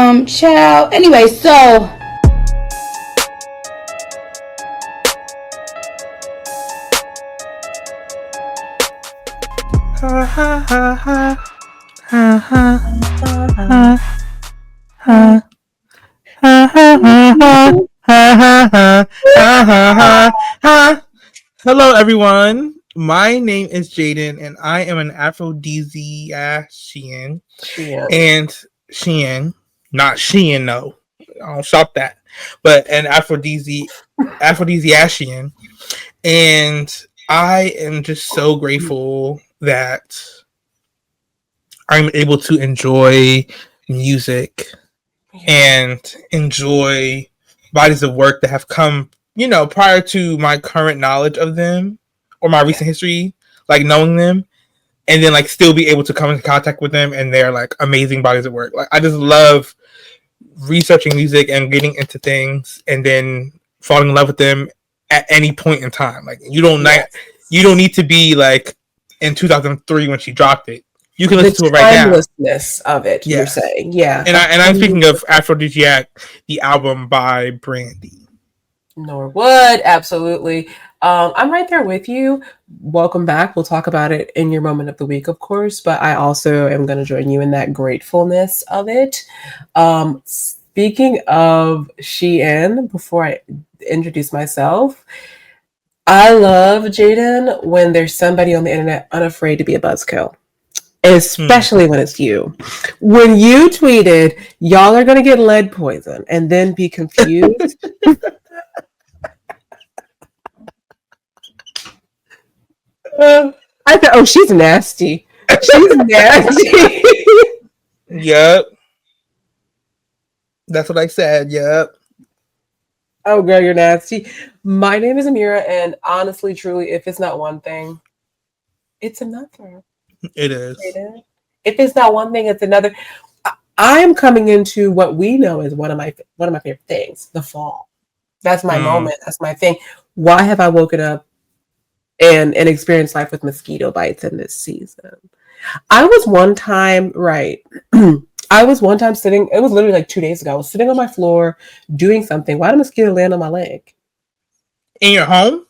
Child. Anyway, so Ha ha ha ha ha ha ha ha ha. Hello, everyone. My name is Jaden, and I am an Aphrodisiacian. And Shein, not Shein, no. I don't shop that. But an Aphrodisiacian. And I am just so grateful that I'm able to enjoy music and enjoy bodies of work that have come, prior to my current knowledge of them or my recent history, like knowing them, and then like still be able to come into contact with them and they're like amazing bodies of work. Like I just love researching music and getting into things and then falling in love with them at any point in time. Like you don't need to be like in 2003 when she dropped it. You can listen to it right now. The timelessness of it, you're saying. Yeah. And I'm speaking of Aphrodisiac, the album by Brandy. Norwood, absolutely. I'm right there with you. Welcome back. We'll talk about it in your moment of the week, of course, but I also am going to join you in that gratefulness of it. Speaking of Shein, before I introduce myself, I love, Jaden, when there's somebody on the internet unafraid to be a buzzkill. Especially when it's you. When you tweeted, y'all are going to get lead poison and then be confused. I thought, oh, she's nasty. She's nasty. Yep. That's what I said. Yep. Oh, girl, you're nasty. My name is Amira, and honestly, truly, if it's not one thing, it's another. It is. If it's not one thing, it's another. I'm coming into what we know is one of my favorite things, the fall. That's my moment. That's my thing. Why have I woken up and experienced life with mosquito bites in this season? I was one time sitting, it was literally like 2 days ago. I was sitting on my floor doing something. Why did a mosquito land on my leg? In your home?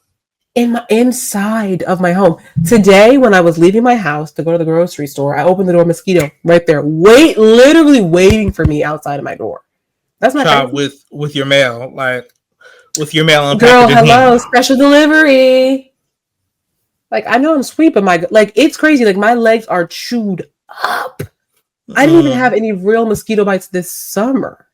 Inside of my home. Today, when I was leaving my house to go to the grocery store, I opened the door, mosquito right there, literally waiting for me outside of my door. That's my child with your mail, and girl. Hello, special delivery. Like I know I'm sweet, but it's crazy. Like my legs are chewed up. I didn't even have any real mosquito bites this summer.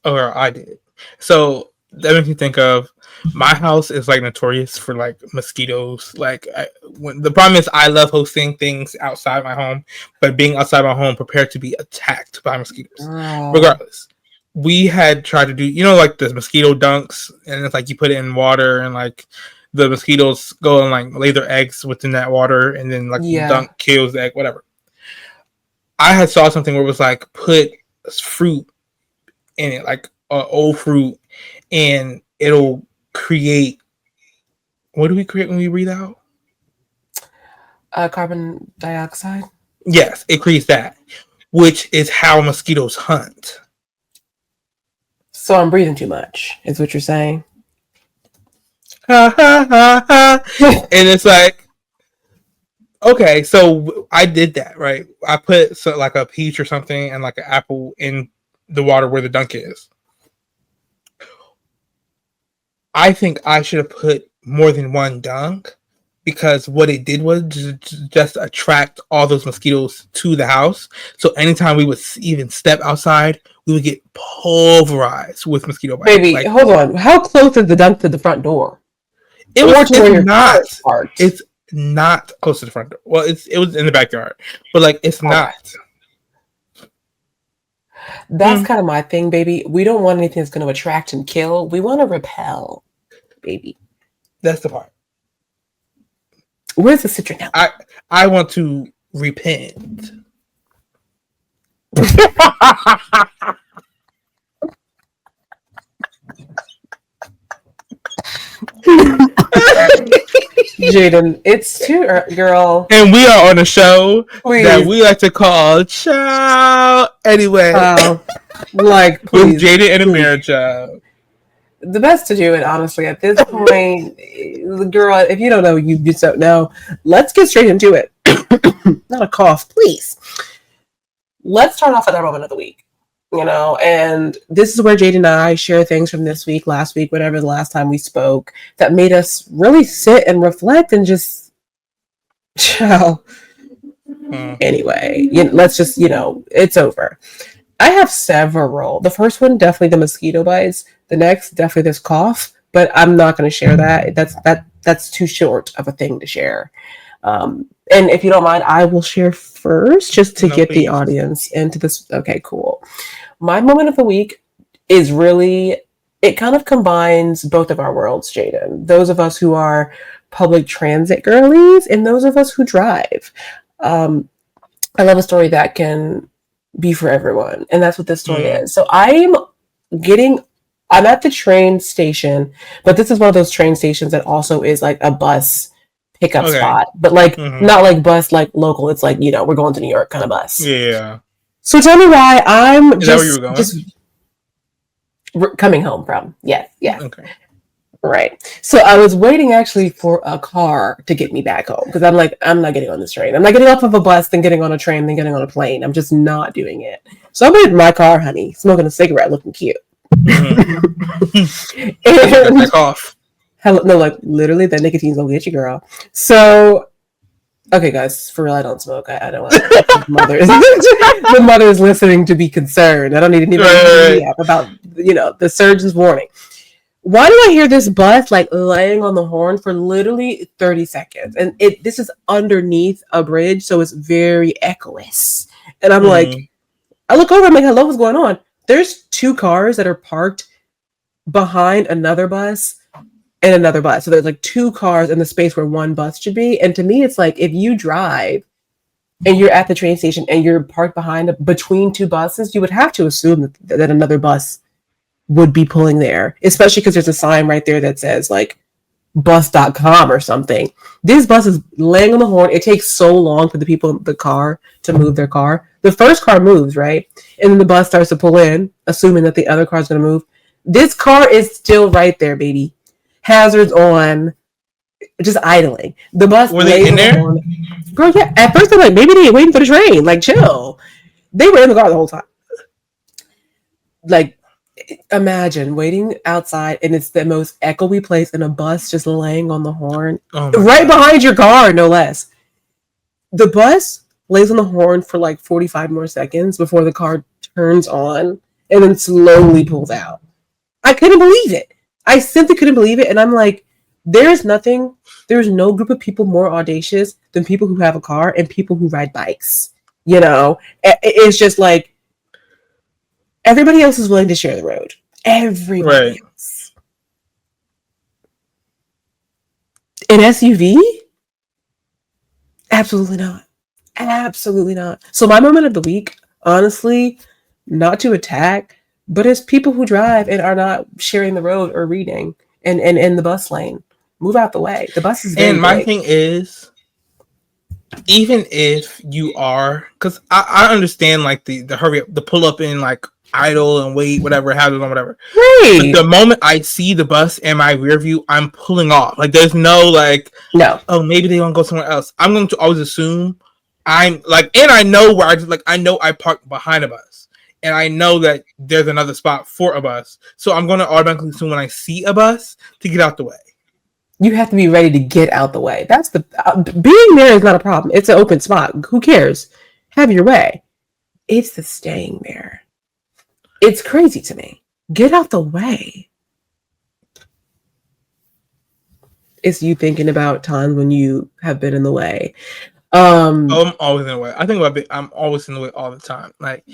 Or I did. So that makes me think of my house is like notorious for like mosquitoes. Like the problem is I love hosting things outside my home, but being outside my home prepared to be attacked by mosquitoes. Regardless, we had tried to do like the mosquito dunks, and it's like you put it in water and like the mosquitoes go and like lay their eggs within that water, and then like the dunk kills the egg, whatever. I had saw something where it was like put fruit in it, like old fruit, and it'll create. What do we create when we breathe out? Carbon dioxide. Yes, it creates that, which is how mosquitoes hunt. So I'm breathing too much, is what you're saying? Ha ha ha ha. And it's like, okay, so I did that, right? I put like a peach or something and like an apple in the water where the dunk is. I think I should have put more than one dunk, because what it did was just attract all those mosquitoes to the house. So anytime we would even step outside, we would get pulverized with mosquito bites. Baby, hold on. How close is the dunk to the front door? It's not close to the front door. Well, it was in the backyard, but like it's not. That's kind of my thing, baby. We don't want anything that's going to attract and kill. We want to repel, baby. That's the part. Where's the citronella? I want to repent. Jaden, it's too girl. And we are on a show Please. that we like to call Ciao. Anyway. Like, With please. Jaden and Amira, child. The best to do it, honestly, at this point, girl, if you don't know, you just don't know. Let's get straight into it. Not a cough, please. Let's start off with our moment of the week. And this is where Jaden and I share things from this week, last week, whatever the last time we spoke, that made us really sit and reflect and just chill. Anyway, let's just, it's over. I have several. The first one, definitely the mosquito bites. The next, definitely this cough. But I'm not going to share that. That's too short of a thing to share. And if you don't mind, I will share first just to get the audience into this. Okay, cool. My moment of the week is really, it kind of combines both of our worlds, Jaden. Those of us who are public transit girlies and those of us who drive. I love a story that can be for everyone, and that's what this story is. So I'm at the train station, but this is one of those train stations that also is like a bus pickup spot, but like not like bus like local. It's like, we're going to New York kind of bus. Yeah. So tell me why I'm is that where you were going? Coming home from. Yeah. Okay. Right. So I was waiting actually for a car to get me back home because I'm like, I'm not getting on this train. I'm not getting off of a bus, then getting on a train, then getting on a plane. I'm just not doing it. So I'm in my car, honey, smoking a cigarette, looking cute. And off. No, like literally, that nicotine's gonna get you, girl. So, okay, guys, for real, I don't smoke. I don't want the mother's listening to be concerned. I don't need anybody about the surgeon's warning. Why do I hear this bus like laying on the horn for literally 30 seconds? And this is underneath a bridge, so it's very echoous. And I'm like, I look over, I'm like, hello, what's going on? There's two cars that are parked behind another bus and another bus. So there's like two cars in the space where one bus should be. And to me, it's like, if you drive and you're at the train station and you're parked between two buses, you would have to assume that another bus would be pulling there, especially because there's a sign right there that says like bus.com or something. This bus is laying on the horn. It takes so long for the people in the car to move their car. The first car moves, right? And then the bus starts to pull in, assuming that the other car is going to move. This car is still right there, baby. Hazards on, just idling. The bus. Were they in there? Girl, yeah. At first, I'm like, maybe they waiting for the train. Like, chill. They were in the car the whole time. Like, imagine waiting outside and it's the most echoey place in a bus just laying on the horn right behind your car, no less. The bus lays on the horn for like 45 more seconds before the car turns on and then slowly pulls out. I couldn't believe it. I simply couldn't believe it. And I'm like, there's no group of people more audacious than people who have a car and people who ride bikes. It's just like, everybody else is willing to share the road. Everybody else. An SUV? Absolutely not. Absolutely not. So my moment of the week, honestly, not to attack, but it's people who drive and are not sharing the road or reading and in the bus lane. Move out the way. The bus is very And my big. thing is, even if you are, because I understand like the hurry up, the pull up and like idle and wait, whatever, have it on whatever. Right. But the moment I see the bus in my rear view, I'm pulling off. Like there's no. Oh, maybe they want to go somewhere else. I'm going to always assume I'm like, and I know where I know I parked behind a bus, and I know that there's another spot for a bus. So I'm going to automatically assume when I see a bus to get out the way. You have to be ready to get out the way. That's being there is not a problem. It's an open spot. Who cares? Have your way. It's the staying there. It's crazy to me. Get out the way. It's you thinking about times when you have been in the way. I'm always in the way. I think about I'm always in the way all the time. Like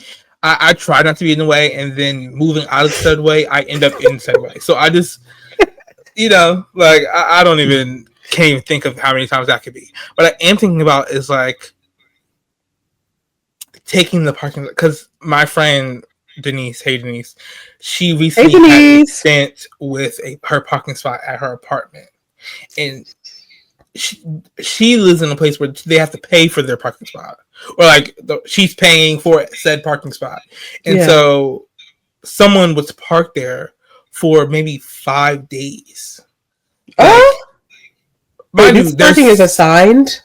I try not to be in the way, and then moving out of said way, I end up in said way. So I just, like I don't even can't even think of how many times that could be. What I am thinking about is like taking the parking lot, because my friend Denise, she recently had a stint with her parking spot at her apartment, and she lives in a place where they have to pay for their parking spot, or like she's paying for said parking spot, and so someone was parked there for maybe 5 days. Like, wait, this parking is assigned?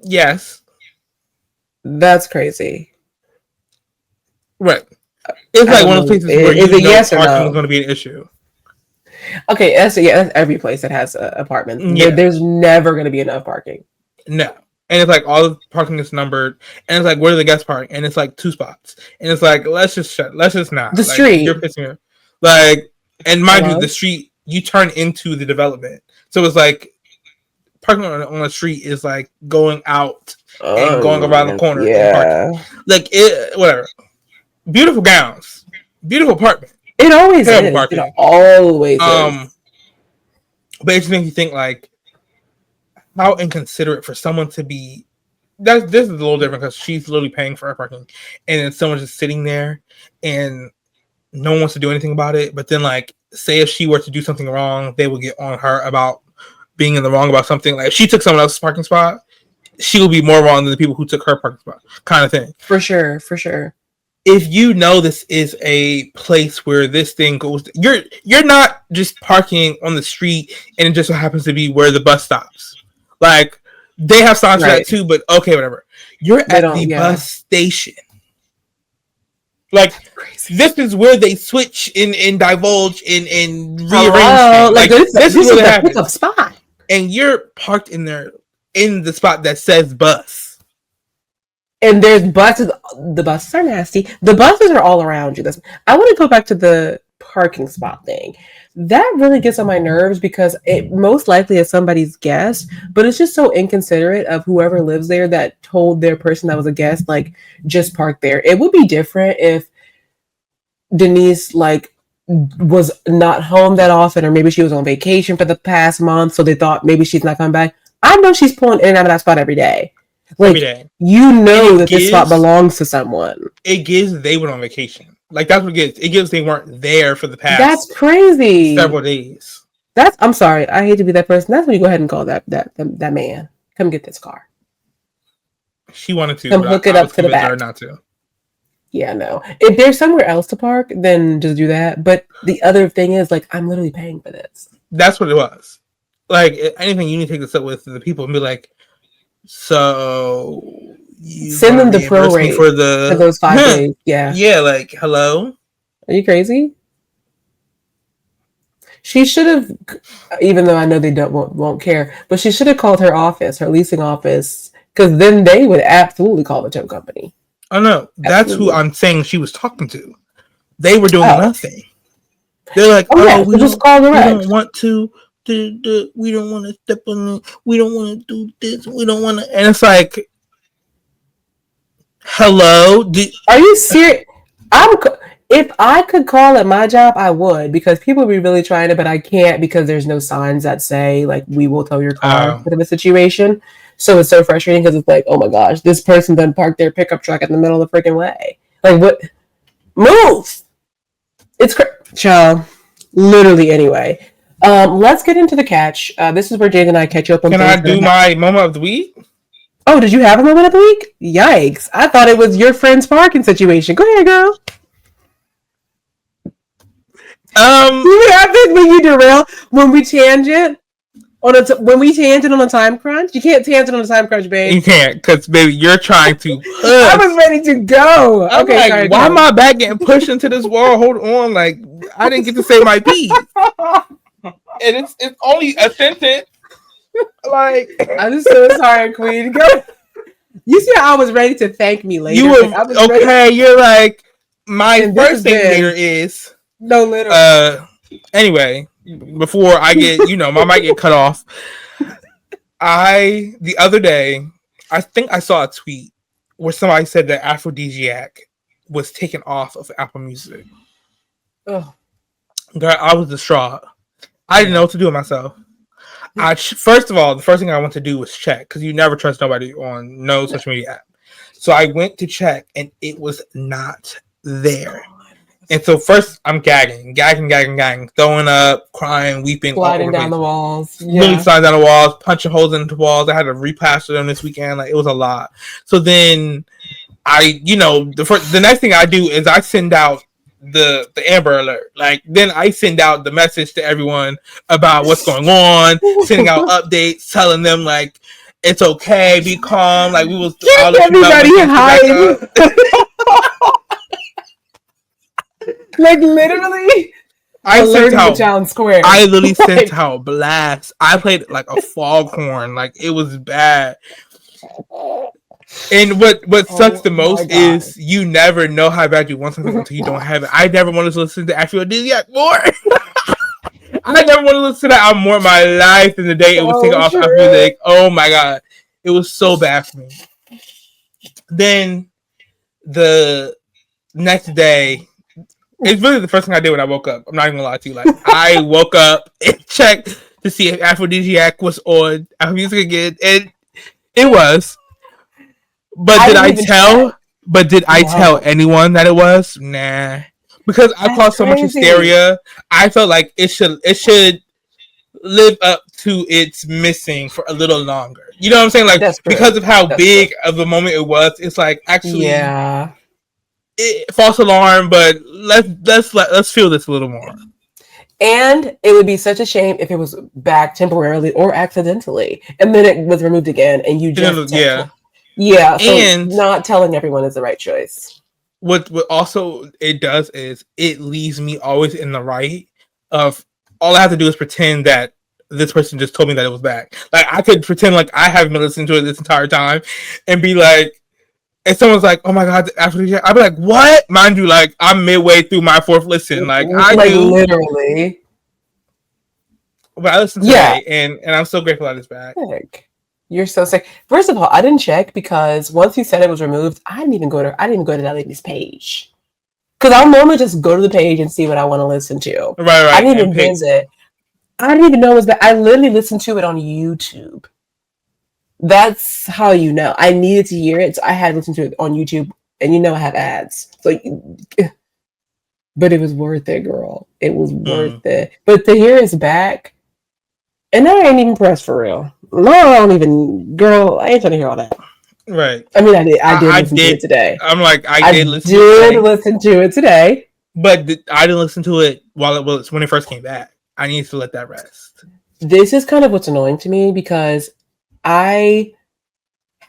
Yes. That's crazy. Right. It's like one of those places where you know yes parking is going to be an issue. Okay, that's every place that has apartments. Yeah. There's never going to be enough parking. No. And it's like all the parking is numbered, and it's like where do the guests park? And it's like 2 spots, and it's like let's just not the street. You're pissing me. Like, and mind you, the street you turn into the development, so it's like parking on the street is like going out and going around the corner. Yeah, and like it, whatever. Beautiful gowns, beautiful apartment. It always is. Parking. It always is. But it just makes you think like, how inconsiderate for someone to be. This is a little different because she's literally paying for her parking, and then someone's just sitting there, and no one wants to do anything about it. But then, like, say if she were to do something wrong, they would get on her about being in the wrong about something. Like, if she took someone else's parking spot, she would be more wrong than the people who took her parking spot, kind of thing. For sure, for sure. If you know this is a place where this thing goes, you're not just parking on the street and it just so happens to be where the bus stops. Like, they have signs for that too, but okay, whatever. You're at the bus station. Like, this is where they switch and divulge and rearrange. Like this is where the pickup spot. And you're parked in there in the spot that says bus. And there's buses. The buses are nasty. The buses are all around you. I want to go back to the parking spot thing. That really gets on my nerves because it most likely is somebody's guest, but it's just so inconsiderate of whoever lives there that told their person that was a guest, like, just park there. It would be different if Denise, like, was not home that often, or maybe she was on vacation for the past month, so they thought maybe she's not coming back. I know she's pulling in and out of that spot every day. Like, you know that this spot belongs to someone. It gives they went on vacation. Like, that's what it gives. It gives they weren't there for the past. That's crazy. Several days. I'm sorry. I hate to be that person. That's when you go ahead and call that man. Come get this car. She wanted to. Come hook it up to the back. Not to. Yeah, no. If there's somewhere else to park, then just do that. But the other thing is, like, I'm literally paying for this. That's what it was. Like, anything you need to take this up with the people and be like, so you send them the pro rate for those 5 days. Yeah, like, hello, are you crazy? She should have, even though I know they won't care, but she should have called her office, her leasing office, because then they would absolutely call the tow company. Oh no, that's who I'm saying she was talking to. They were doing nothing. They're like, we just call the rest. We don't want to. We don't want to step on it. We don't want to do this. We don't want to. And it's like, hello? Are you serious? If I could call at my job, I would, because people would be really trying to, but I can't because there's no signs that say, like, we will tow your car kind of a situation. So it's so frustrating because it's like, oh my gosh, this person done parked their pickup truck in the middle of the freaking way. Like, what? Move! It's child. Literally, anyway. Let's get into the catch. This is where Jade and I catch up on. Can I do my moment of the week? Oh, did you have a moment of the week? Yikes! I thought it was your friend's parking situation. Go ahead, girl. You have this when you derail when we tangent on a time crunch. You can't tangent on a time crunch, babe. You can't, because baby, you're trying to. I was ready to go. I'm okay, like, sorry, why am I back getting pushed into this wall? Hold on, like, I didn't get to say my piece. And it's only a sentence. Like, I'm just so sorry, Queen. Go. You see how I was ready to thank me later. You were okay. Ready. You're like, my first thing later is no, literally. Anyway, before I get, my mic get cut off. The other day, I think I saw a tweet where somebody said that Aphrodisiac was taken off of Apple Music. Oh, girl, I was distraught. I didn't know what to do with myself. First of all, the first thing I went to do was check, because you never trust nobody on no social media app. So I went to check, and it was not there. And so first I'm gagging, throwing up, crying, weeping, all Sliding over the down place. the walls. Literally Yeah. sliding down the walls, punching holes into the walls. I had to replaster them this weekend. Like, it was a lot. So then the next thing I do is I send out the Amber Alert. Like, then I send out the message to everyone about what's going on, sending out updates, telling them like it's okay, be calm. Like, I'll let you know when Everybody things get back up. Like, literally alerting the town square. I literally sent out blasts. I played like a foghorn. Like, it was bad. And what sucks the most is you never know how bad you want something until you don't have it. I never wanted to listen to Aphrodisiac more. I never wanted to listen to that album more in my life than the day it was taken off Apple Music. Oh my god. It was so bad for me. Then the next day, it's really the first thing I did when I woke up. I'm not even gonna lie to you. Like, I woke up and checked to see if Aphrodisiac was on Apple Music again, and it was. But did I tell anyone that it was? Nah. Because I caused so much hysteria, I felt like it should live up to its missing for a little longer. You know what I'm saying? Like, because of how big of a moment it was, it's like, actually, false alarm, but let's feel this a little more. And it would be such a shame if it was back temporarily or accidentally, and then it was removed again, and you just Yeah, so and not telling everyone is the right choice. What also it does is it leaves me always in the right of all I have to do is pretend that this person just told me that it was back. Like, I could pretend like I haven't been listening to it this entire time and be like, if someone's like, oh my god, I'd be like, what? Mind you, like, I'm midway through my fourth listen. Like, I do. Literally. But I listened today, and I'm so grateful that it's back. Heck. You're so sick. First of all, I didn't check because once you said it was removed, I didn't even go to that lady's page. Because I'll normally just go to the page and see what I want to listen to. Right. I didn't even visit. I didn't even know it was back. I literally listened to it on YouTube. That's how you know. I needed to hear it, so I had to listen to it on YouTube, and I have ads. So, but it was worth it, girl. It was worth it. But to hear it's back, and I ain't even pressed for real. No, I don't even, girl. I ain't trying to hear all that. Right. I mean, I did listen to it today. I'm like, I did listen to it today. But I didn't listen to it when it first came back. I need to let that rest. This is kind of what's annoying to me because I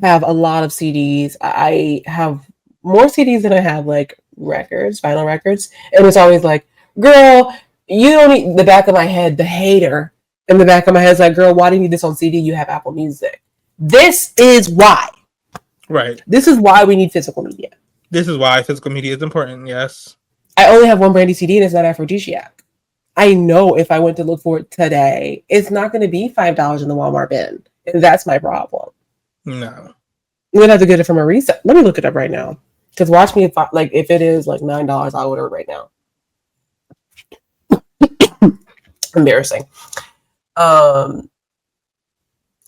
have a lot of CDs. I have more CDs than I have like records, vinyl records. And it's always like, girl, you don't need the back of my head, the hater. In the back of my head is like, girl, why do you need this on CD? You have Apple Music. This is why. Right. This is why we need physical media. This is why physical media is important, yes. I only have one Brandy CD and it's not Aphrodisiac. I know if I went to look for it today, it's not going to be $5 in the Walmart bin. And that's my problem. No. I'm going to have to get it from a reset. Let me look it up right now. Because watch me, if it is like $9, I'll order it right now. Embarrassing.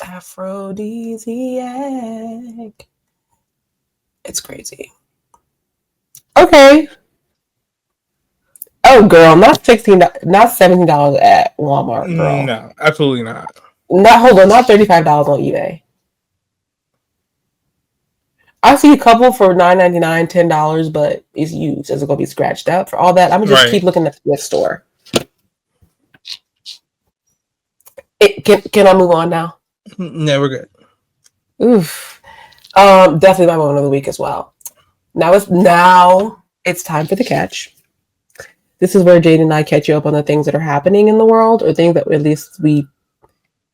Aphrodisiac. It's crazy. Okay. Oh, girl, not $17 at Walmart, girl. No, absolutely not. Not $35 on eBay. I see a couple for $9.99, $10, but it's used. Is it gonna be scratched up for all that? I'm gonna just keep looking at the thrift store. Can I move on now? No, we're good. Oof. Definitely my moment of the week as well. Now it's time for the catch. This is where Jade and I catch you up on the things that are happening in the world, or things that at least we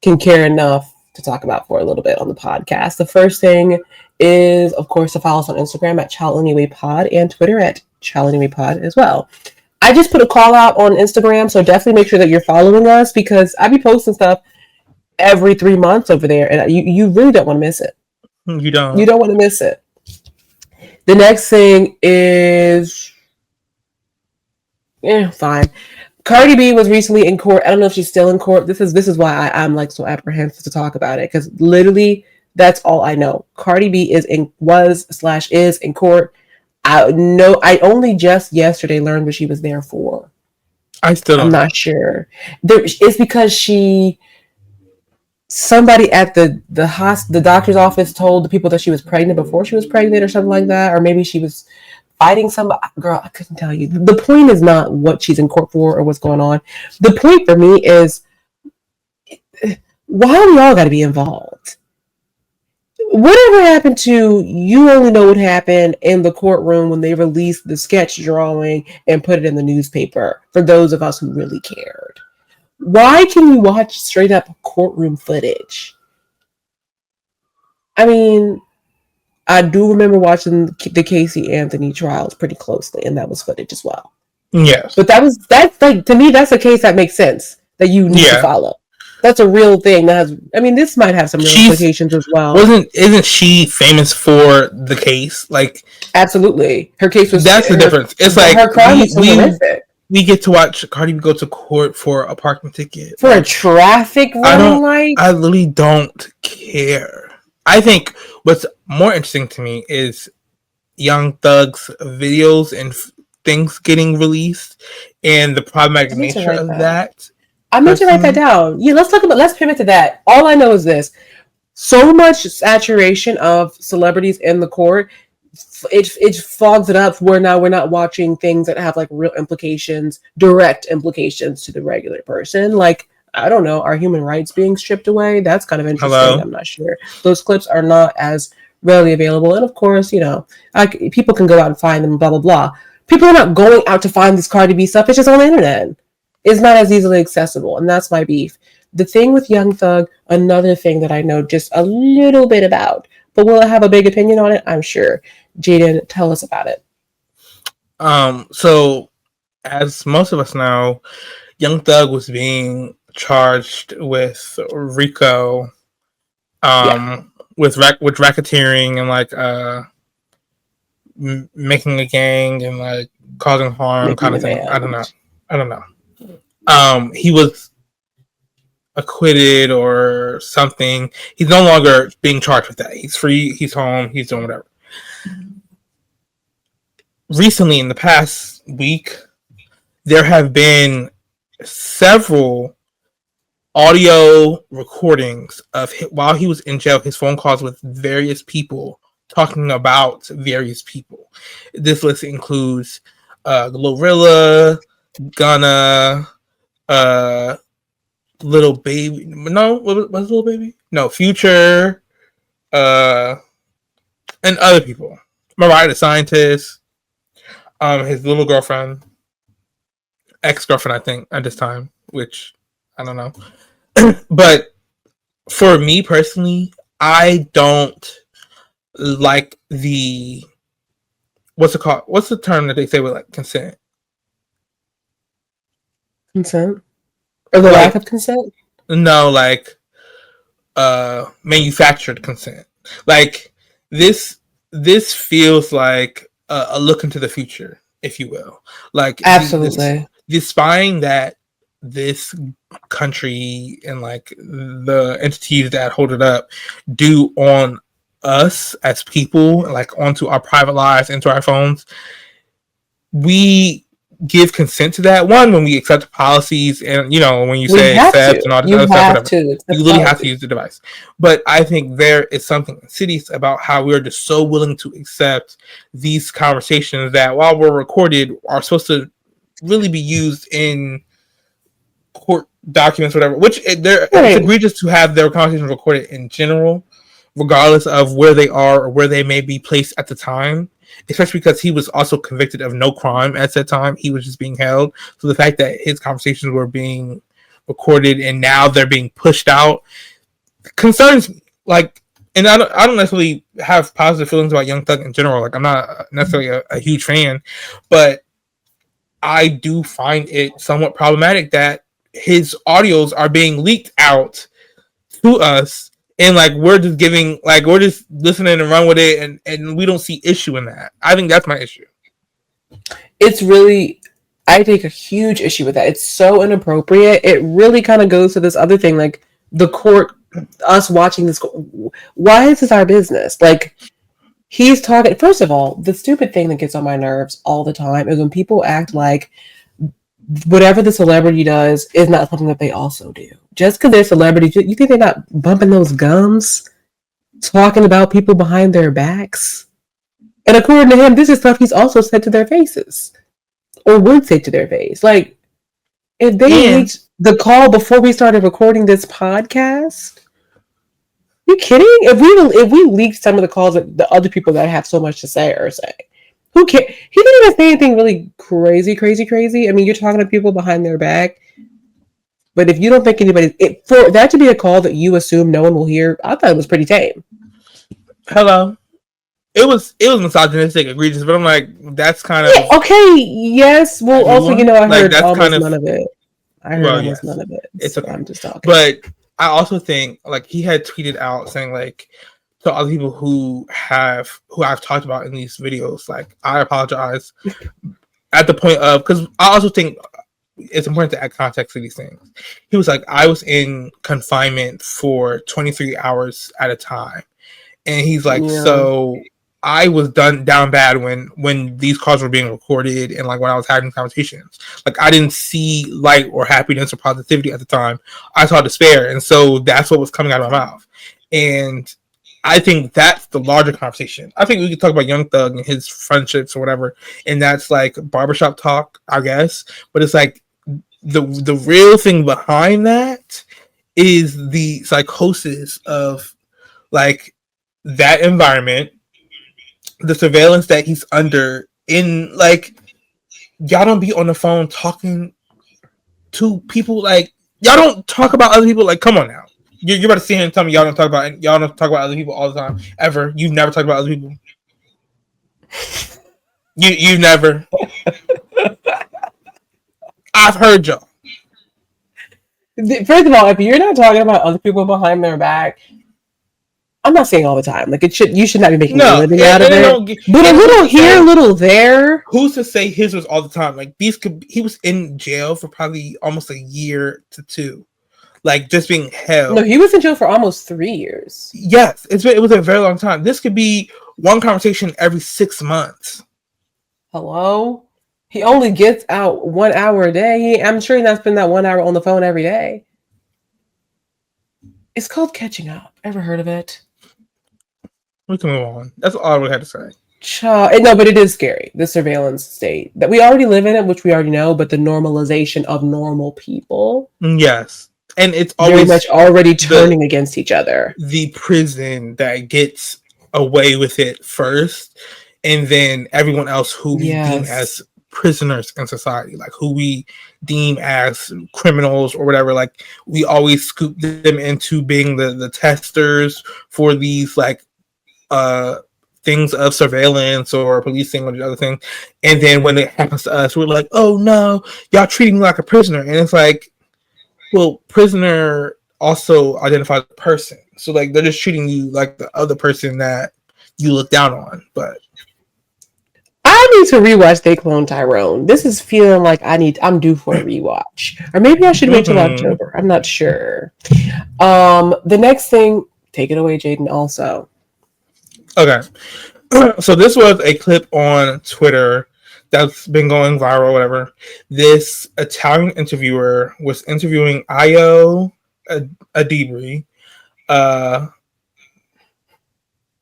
can care enough to talk about for a little bit on the podcast. The first thing is, of course, to follow us on Instagram at ChildAnywayPod and Twitter at ChildAnywayPod as well. I just put a call out on Instagram, so definitely make sure that you're following us because I be posting stuff every 3 months over there, and you really don't want to miss it. You don't. You don't want to miss it. The next thing is, fine. Cardi B was recently in court. I don't know if she's still in court. This is why I'm like so apprehensive to talk about it because literally that's all I know. Cardi B is in court. I only just yesterday learned what she was there for. I still don't I'm know. not sure. It's because somebody at the doctor's office told the people that she was pregnant before she was pregnant or something like that, or maybe she was fighting somebody. Girl, I couldn't tell you. The point is not what she's in court for or what's going on. The point for me is, why do we all got to be involved? Whatever happened to, you only know what happened in the courtroom when they released the sketch drawing and put it in the newspaper for those of us who really cared. Why can you watch straight up courtroom footage? I mean, I do remember watching the Casey Anthony trials pretty closely, and that was footage as well. Yes. But that's like, to me, that's a case that makes sense that you need to follow. That's a real thing that has. I mean, this might have some real implications as well. Isn't she famous for the case? Like, absolutely, her case was. That's the difference. It's like her crime was horrific. We get to watch Cardi B go to court for a parking ticket for a traffic running light. I literally don't care. I think what's more interesting to me is Young Thug's videos and things getting released, and the problematic nature of that. I meant to write that down. Yeah, let's pivot to that. All I know is this: so much saturation of celebrities in the court, it fogs it up where now we're not watching things that have like real implications, direct implications to the regular person. Like, I don't know, are human rights being stripped away? That's kind of interesting. Hello? I'm not sure. Those clips are not as readily available, and of course, people can go out and find them. Blah blah blah. People are not going out to find this Cardi B stuff. It's just on the internet. It's not as easily accessible, and that's my beef. The thing with Young Thug, another thing that I know just a little bit about, but will I have a big opinion on it? I'm sure. Jaden, tell us about it. So, as most of us know, Young Thug was being charged with RICO, with racketeering and like making a gang and like causing harm, kind of thing. I don't know. He was acquitted or something. He's no longer being charged with that. He's free. He's home. He's doing whatever. Recently, in the past week, there have been several audio recordings of while he was in jail, his phone calls with various people talking about various people. This list includes Glorilla, Gunna, Little Baby. No, was Little Baby? No, Future, and other people. Mariah the Scientist, his little girlfriend, ex-girlfriend, I think, at this time, which I don't know. But for me personally, I don't like what's it called? What's the term that they say with like consent? Consent? Or the lack of consent? No, like manufactured consent. Like this feels like a look into the future, if you will. Like absolutely the spying that this country and like the entities that hold it up do on us as people, like onto our private lives, into our phones. We give consent to that one when we accept policies, and when you say accept and all this other stuff, you literally have to use the device. But I think there is something insidious about how we're just so willing to accept these conversations that, while we're recorded, are supposed to really be used in court documents, whatever. Which it's egregious to have their conversations recorded in general, regardless of where they are or where they may be placed at the time. Especially because he was also convicted of no crime at that time. He was just being held. So the fact that his conversations were being recorded and now they're being pushed out concerns me. Like, and I don't necessarily have positive feelings about Young Thug in general. Like, I'm not necessarily a huge fan, but I do find it somewhat problematic that his audios are being leaked out to us. And like we're just listening and run with it, and we don't see issue in that. I think that's my issue. It's really, I take a huge issue with that. It's so inappropriate. It really kind of goes to this other thing, like the court, us watching this. Why is this our business? Like, He's talking. First of all, the stupid thing that gets on my nerves all the time is when people act like whatever the celebrity does is not something that they also do. Just because they're celebrities, you think they're not bumping those gums, talking about people behind their backs? And according to him, this is stuff he's also said to their faces, or would say to their face. Like, if they leaked the call before we started recording this podcast, you kidding? If we leaked some of the calls that the other people that have so much to say are saying, who cares? He didn't even say anything really crazy. I mean, you're talking to people behind their back. But if you don't think for that to be a call that you assume no one will hear, I thought it was pretty tame. Hello. It was misogynistic, egregious, but I'm like, that's kind of okay. Yes. Well, also, I heard almost kind of, none of it. I heard almost none of it. It's okay. I'm just talking. But I also think like he had tweeted out saying like to other people who I've talked about in these videos, like I apologize at the point of, because I also think it's important to add context to these things. He was like, I was in confinement for 23 hours at a time, and he's like, so I was down bad when these calls were being recorded and like when I was having conversations. Like I didn't see light or happiness or positivity at the time. I saw despair, and so that's what was coming out of my mouth. And I think that's the larger conversation. I think we could talk about Young Thug and his friendships or whatever, and that's like barbershop talk, I guess. But it's like the real thing behind that is the psychosis of like that environment, the surveillance that he's under. In like, y'all don't be on the phone talking to people. Like, y'all don't talk about other people. Like, come on now. You're about to sit here and tell me y'all don't talk about other people all the time ever. You've never talked about other people. You've never. I've heard y'all. First of all, if you're not talking about other people behind their back, I'm not saying all the time. Like you should not be making a living out of it. But a little here, a little there. Who's to say his was all the time? Like he was in jail for probably almost a year to 2. Like just being held. No, he was in jail for almost 3 years. Yes, it was a very long time. This could be one conversation every 6 months. Hello? He only gets out 1 hour a day. I'm sure he's not spending that 1 hour on the phone every day. It's called catching up. Ever heard of it? We can move on. That's all I really had to say. No, but it is scary. The surveillance state that we already live in it, which we already know, but the normalization of normal people. Yes. And it's always very much already turning against each other. The prison that gets away with it first, and then everyone else who we deem as prisoners in society, like who we deem as criminals or whatever, like we always scoop them into being the testers for these like things of surveillance or policing or the other thing. And then when it happens to us, we're like, oh no, y'all treating me like a prisoner. And it's like, well, prisoner also identifies a person. So like they're just treating you like the other person that you look down on. But I need to rewatch They Clone Tyrone. This is feeling like I'm due for a rewatch. Or maybe I should wait till October. I'm not sure. The next thing, take it away, Jaden, also. Okay. So this was a clip on Twitter that's been going viral, whatever. This Italian interviewer was interviewing Ayo Adebri.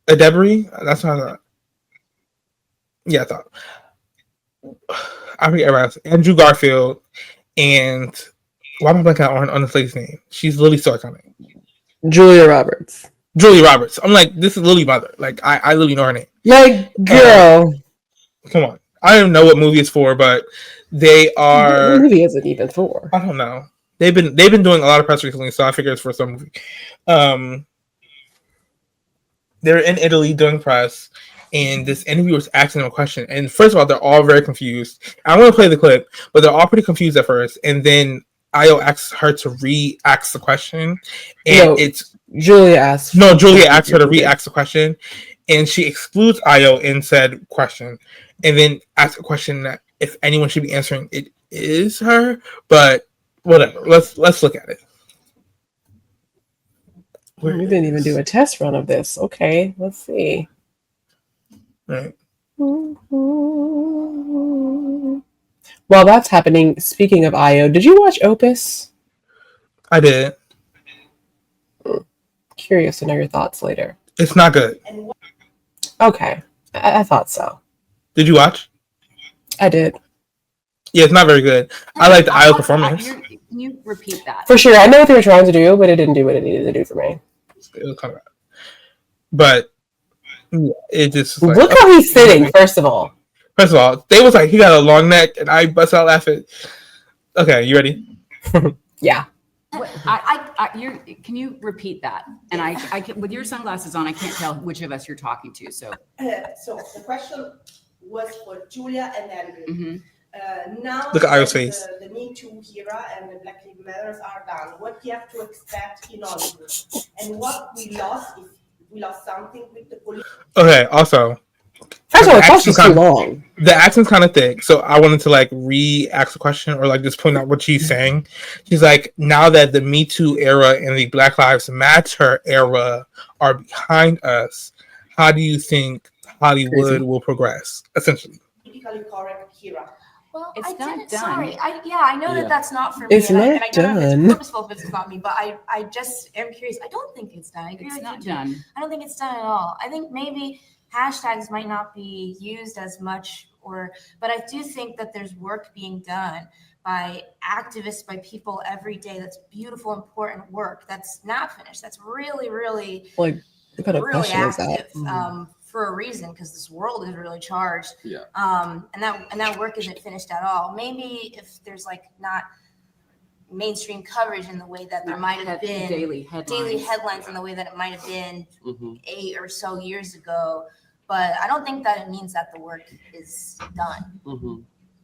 Adebri? That's not that. Yeah, I thought. I forget everybody else. Andrew Garfield and why am I blanking on this lady's name? She's Lily so iconic. Julia Roberts. I'm like, this is Lily Mother. Like, I literally know her name. Like, girl. Come on. I don't know what movie it's for, but they are. What movie is it even for? I don't know. They've been doing a lot of press recently, so I figure it's for some movie. They're in Italy doing press, and this interviewer was asking them a question. And first of all, they're all very confused. I'm going to play the clip, but they're all pretty confused at first. And then Ayo asks her to re-ask the question, and Julia asked her to re-ask the question, and she excludes Ayo in said question, and then asks a question that if anyone should be answering, it is her. But whatever. Let's look at it. We didn't even do a test run of this. Okay, let's see. Right. While that's happening, speaking of IO, did you watch Opus? I did. Curious to know your thoughts later. It's not good. Okay, I thought so. Did you watch? I did. Yeah, it's not very good. I like the IO performance. Can you repeat that? For sure, I know what they were trying to do, but it didn't do what it needed to do for me. It was kind of bad. But yeah, it just like, look how he's sitting. First of all, they was like he got a long neck, and I bust out laughing. Okay, you ready? Yeah. Can you repeat that? And I can, with your sunglasses on, I can't tell which of us you're talking to. So the question was for Julia and Andrew. Mm-hmm. Now look at Io's face. The Me Too era and the Black Lives Matters are done. What do you have to expect in Hollywood? And what we lost, if we lost something with the police. Okay, also. First of all, the question's too long. The accent's kind of thick, so I wanted to like re-ask the question or like just point out what she's saying. She's like, now that the Me Too era and the Black Lives Matter era are behind us, how do you think Hollywood will progress? Essentially, politically correct era. Well, It's I not didn't. done. Sorry. I know that that's not for me. It's not and I don't know if done. it's purposeful if it's not me, but I just am curious. I don't think it's done. I agree it's with not you, too. done. I don't think it's done at all. I think maybe hashtags might not be used as much, but I do think that there's work being done by activists, by people every day. That's beautiful, important work. That's not finished. That's really, really, Like, what kind of really question is active. that? For a reason, because this world is really charged. Yeah. And that work isn't finished at all. Maybe if there's like not mainstream coverage in the way that there might have been daily headlines in the way that it might have been Mm-hmm. 8 or so years ago. But I don't think that it means that the work is done. Mm-hmm.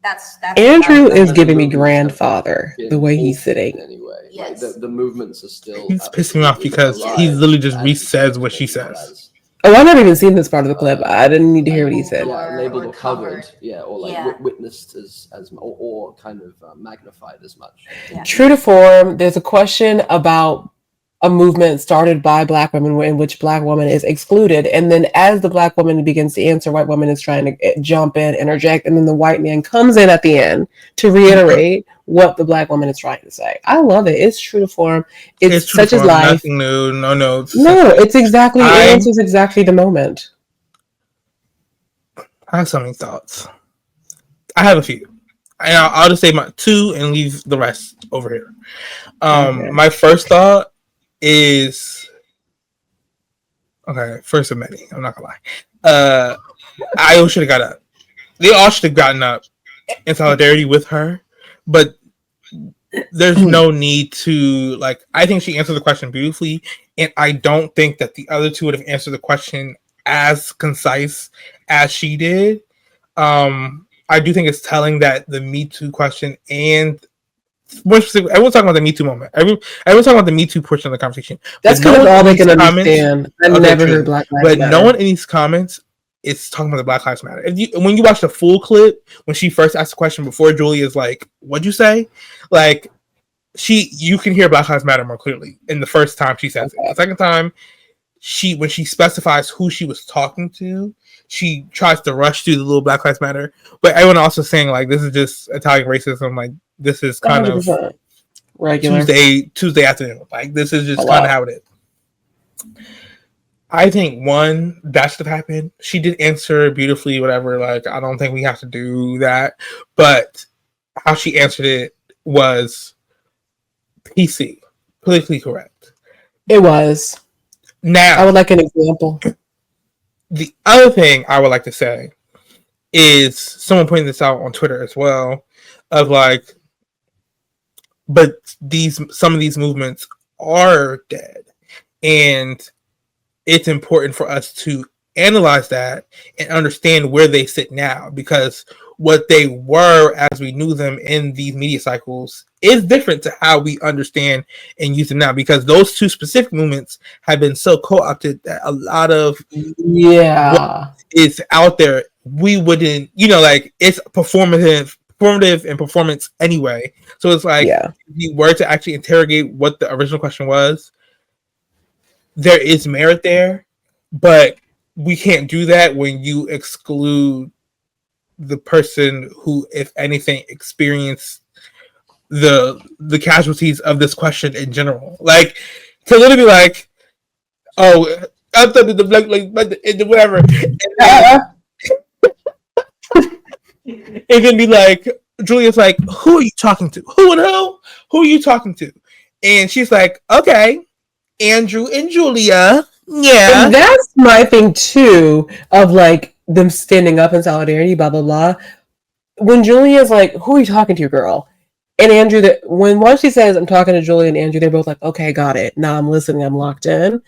That's Andrew And is the giving me movements grandfather have the way he's altered sitting. Anyway, Yes. like the movements are still. he's pissing me off because he literally just re-says what she says. Oh, I've never even seen this part of the clip. I didn't need to hear what he said. Yeah, labeled or or covered. covered. Yeah, or like Yeah. witnessed as or kind of magnified as much. Yeah. True to form, there's a question about a movement started by Black women in which Black woman is excluded. And then as the Black woman begins to answer, white woman is trying to jump in, interject, and then the white man comes in at the end to reiterate what the Black woman is trying to say. I love it. It's true to form. It's true such to as form, life. Nothing new, no notes. No, it's exactly, it answers exactly the moment. I have so many thoughts. I have a few. And I'll just say my two and leave the rest over here. Okay. My first thought is okay. First of many. I'm not gonna lie. I should have got up. They all should have gotten up in solidarity with her, but there's no need to like. I think she answered the question beautifully, and I don't think that the other two would have answered the question as concise as she did. I do think it's telling that the Me Too question and more specifically, everyone's talking about the Me Too moment. Everyone's talking about the Me Too portion of the conversation. That's But kind of all they in can these comments- understand. I Okay, never true. heard Black Lives But Matter. no one in these comments is talking about the Black Lives Matter. When you watch the full clip, when she first asked the question before Julia's like, "What'd you say?" Like you can hear Black Lives Matter more clearly in the first time she says it. The second time, when she specifies who she was talking to, she tries to rush through the little Black Lives Matter. But everyone also saying like this is just Italian racism. Like this is kind 100%. of Regular. Tuesday afternoon. Like this is just kind of how it is. I think one that should have happened. She did answer beautifully, whatever. Like I don't think we have to do that, but how she answered it was PC, politically correct. It was. Now I would like an example. the other thing I would like to say is someone pointed this out on Twitter as well, of like, but some of these movements are dead, and it's important for us to analyze that and understand where they sit now, because what they were as we knew them in these media cycles is different to how we understand and use them now, because those two specific movements have been so co-opted that a lot of Yeah. is out there we wouldn't, like it's performative and performance anyway. So it's like if you were to actually interrogate what the original question was, there is merit there, but we can't do that when you exclude the person who, if anything, experienced the casualties of this question in general. Like, to literally be like, oh, I thought that the black, like whatever, and then be like, Julia's like, who are you talking to? Who and who? Who are you talking to? And she's like, okay, Andrew and Julia. Yeah. And that's my thing too, of like them standing up in solidarity, blah blah blah. When Julia's like, who are you talking to, girl? And Andrew, that when once she says, I'm talking to Julia and Andrew, they're both like, okay, got it. Now I'm listening, I'm locked in.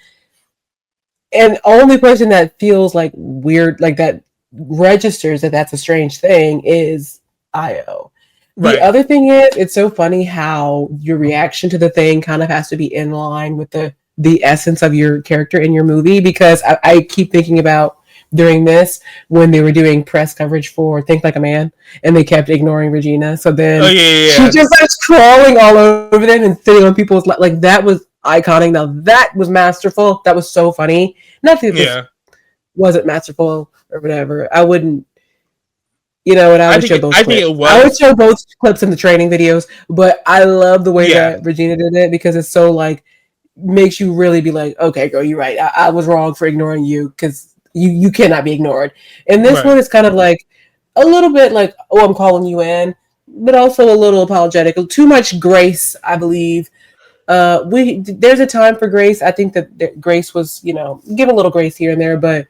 And only person that feels like weird, like that registers that that's a strange thing is Io. Right. The other thing is, it's so funny how your reaction to the thing kind of has to be in line with the essence of your character in your movie, because I keep thinking about during this when they were doing press coverage for Think Like a Man and they kept ignoring Regina. So then she just starts crawling all over them and sitting on people's like that was iconic. Now that was masterful. That was so funny. Not that this wasn't masterful or whatever. I wouldn't, you know, and I would show both clips. I would show both clips in the training videos, but I love the way that Regina did it because it's so like makes you really be like, okay, girl, you're right. I was wrong for ignoring you because you cannot be ignored. And this one is kind of like a little bit like, oh, I'm calling you in, but also a little apologetic. Too much grace, I believe. There's a time for grace. I think that Grace was, you know, give a little grace here and there, but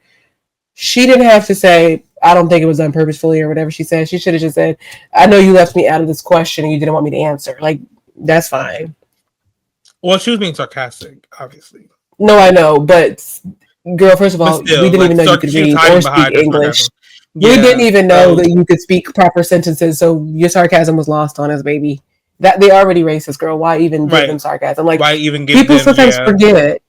she didn't have to say, I don't think it was done purposefully or whatever she said. She should have just said, I know you left me out of this question and you didn't want me to answer. Like, that's fine. Well, she was being sarcastic, obviously. No, I know, but girl, first of all, still, we didn't even know you could read or speak English. We didn't even know that you could speak proper sentences, so your sarcasm was lost on us, baby. That they already racist, girl. Why even give them sarcasm? Like, why even give people them, sometimes forget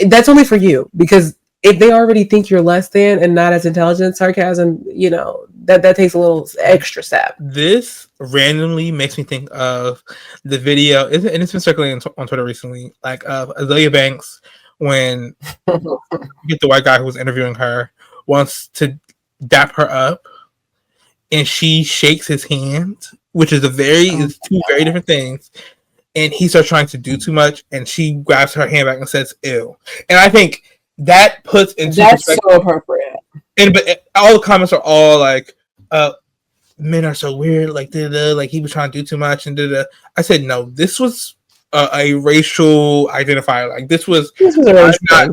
that's only for you, because if they already think you're less than and not as intelligent, sarcasm, you know, that takes a little extra step. This randomly makes me think of the video, and it's been circulating on Twitter recently, like of Azealia Banks when you get the white guy who was interviewing her wants to dap her up, and she shakes his hand, which is is two very different things. And he starts trying to do too much, and she grabs her hand back and says, "Ew." And I think that puts into perspective. So appropriate. But all the comments are all like, "Men are so weird." Like, like he was trying to do too much, and I said, "No, this was a racial identifier. Like, this was not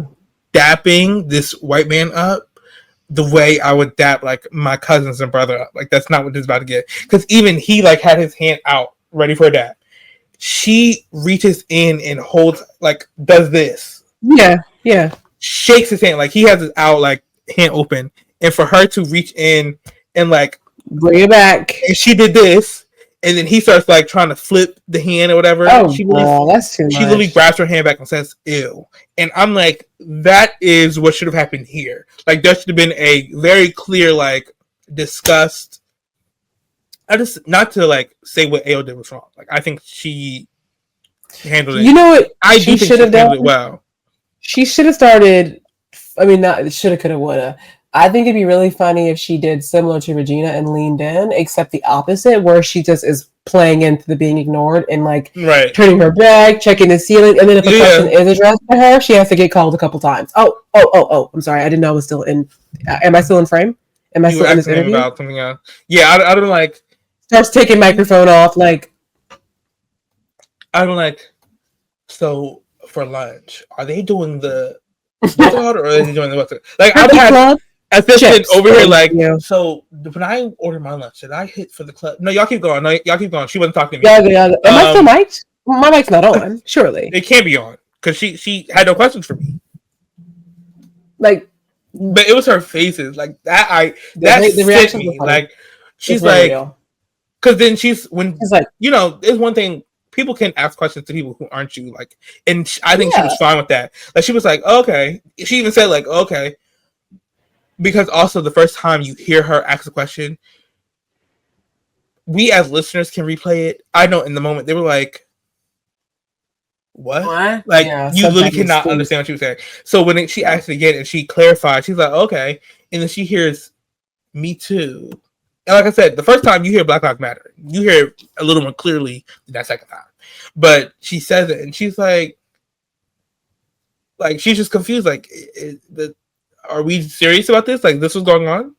dapping this white man up the way I would dap like my cousins and brother up. Like, that's not what this is about to get. Because even he like had his hand out ready for a dap. She reaches in and holds, like, does this. Yeah. Shakes his hand. Like, he has his out, like, hand open. And for her to reach in and, like, bring it back. And she did this. And then he starts, like, trying to flip the hand or whatever. Oh, that's too much. She literally grabs her hand back and says, "Ew." And I'm like, that is what should have happened here. Like, there should have been a very clear, like, disgust. Not to like say what Ao did was wrong. Like, I think she handled it. You know what? She should have done it well. She should have started. I mean, not shoulda, coulda, woulda. I think it'd be really funny if she did similar to Regina and leaned in, except the opposite, where she just is playing into the being ignored and like turning her back, checking the ceiling, and then if a question is addressed to her, she has to get called a couple times. Oh! I'm sorry, I didn't know I was still in. Am I still in frame? Am I still in this interview? About something else. Yeah, I'd have been like. Starts taking microphone off, like. I'm like, so for lunch, are they doing the or are they doing the what's it? Like, I'd have assistant over here, like, so when I order my lunch, did I hit for the club? No, y'all keep going. She wasn't talking to me. Yeah. Am I still mic'd? My mic's not on, surely. It can't be on because she had no questions for me. Like, but it was her faces like that. The reaction me. Like, she's like. Because then she's like, you know, there's one thing, people can ask questions to people who aren't you, like, and I think she was fine with that. Like, she was like, okay. She even said, like, okay. Because also the first time you hear her ask a question, we as listeners can replay it. I know in the moment they were like, what? Like, Yeah, you literally subtitles, cannot please. understand what she was saying. So when she asked it again and she clarified, she's like, okay. And then she hears, me too. And like I said, the first time you hear Black Lives Matter, you hear it a little more clearly than that second time. But she says it and she's like she's just confused. Like, are we serious about this? Like, this was going on?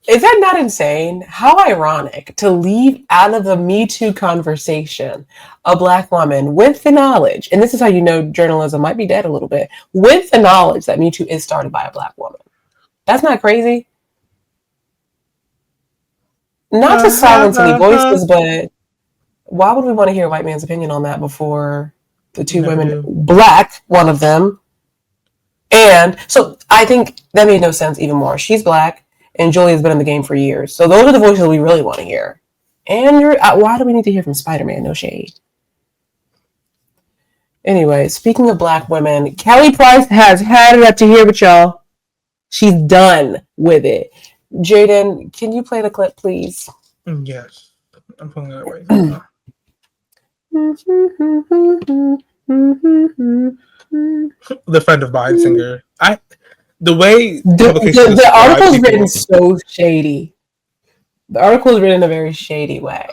Is that not insane? How ironic to leave out of the Me Too conversation a Black woman with the knowledge, and this is how you know journalism might be dead a little bit, with the knowledge that Me Too is started by a Black woman. That's not crazy. Not to silence any voices, but why would we want to hear a white man's opinion on that before the two women, Black, one of them? And so I think that made no sense even more. She's Black. And Julia's been in the game for years. So those are the voices we really want to hear. And why do we need to hear from Spider-Man? No shade. Anyway, speaking of Black women, Kelly Price has had it up to here with y'all. She's done with it. Jaden, can you play the clip, please? Yes. I'm pulling it right now. The friend of mine singer. The way the article is written so shady. The article is written in a very shady way.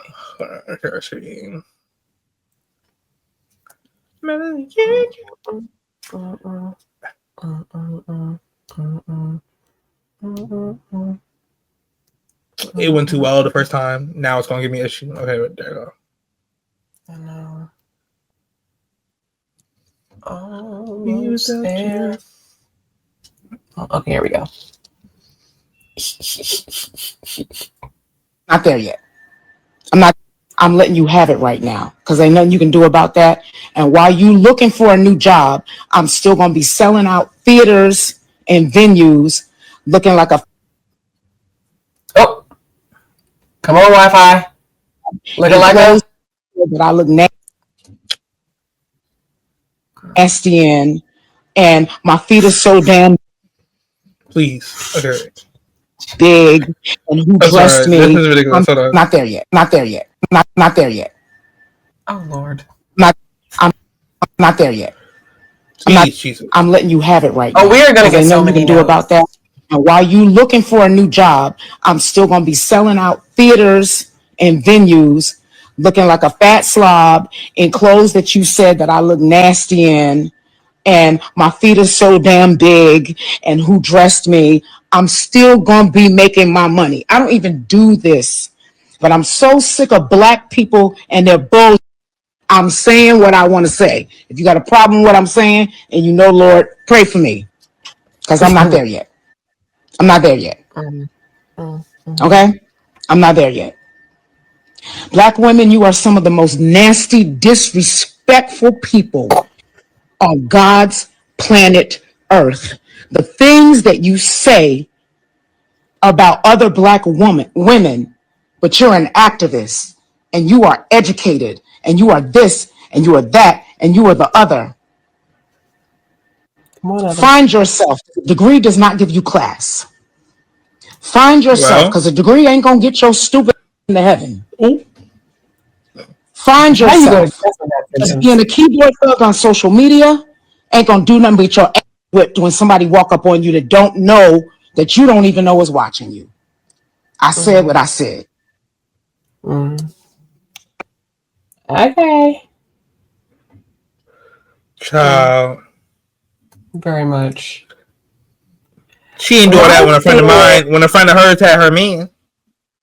It went too well the first time. Now it's going to give me an issue. Okay, there you go. I know. Almost there. Okay, here we go. Not there yet. I'm letting you have it right now because ain't nothing you can do about that. And while you looking for a new job, I'm still going to be selling out theaters and venues looking like a... Oh, come on, Wi-Fi. Looking like a... But I look nasty in, and my feet are so damn... Please. Okay. Big, and who dressed me? This is ridiculous. Hold on. Not there yet. Not there yet. Not there yet. Oh Lord. I'm not there yet. I'm letting you have it right now. Oh, we are gonna get so many to do about that. And while you looking for a new job, I'm still gonna be selling out theaters and venues, looking like a fat slob in clothes that you said that I look nasty in, and my feet are so damn big, and who dressed me? I'm still gonna be making my money. I don't even do this, but I'm so sick of Black people and their bull. I'm saying what I want to say. If you got a problem with what I'm saying, and you know, Lord, pray for me, because I'm not there yet. I'm not there yet. Okay? I'm not there yet. Black women, you are some of the most nasty, disrespectful people on God's planet Earth. The things that you say about other Black women, but you're an activist and you are educated and you are this and you are that and you are the other. Find yourself. The degree does not give you class. Find yourself, because a degree ain't going to get your stupid into heaven. Ooh. Find yourself. Just being a keyboard thug on social media ain't going to do nothing but your ass whipped when somebody walk up on you that don't know, that you don't even know is watching you. I said what I said. Okay. Child. Very much. She ain't doing that when a friend of hers had her man.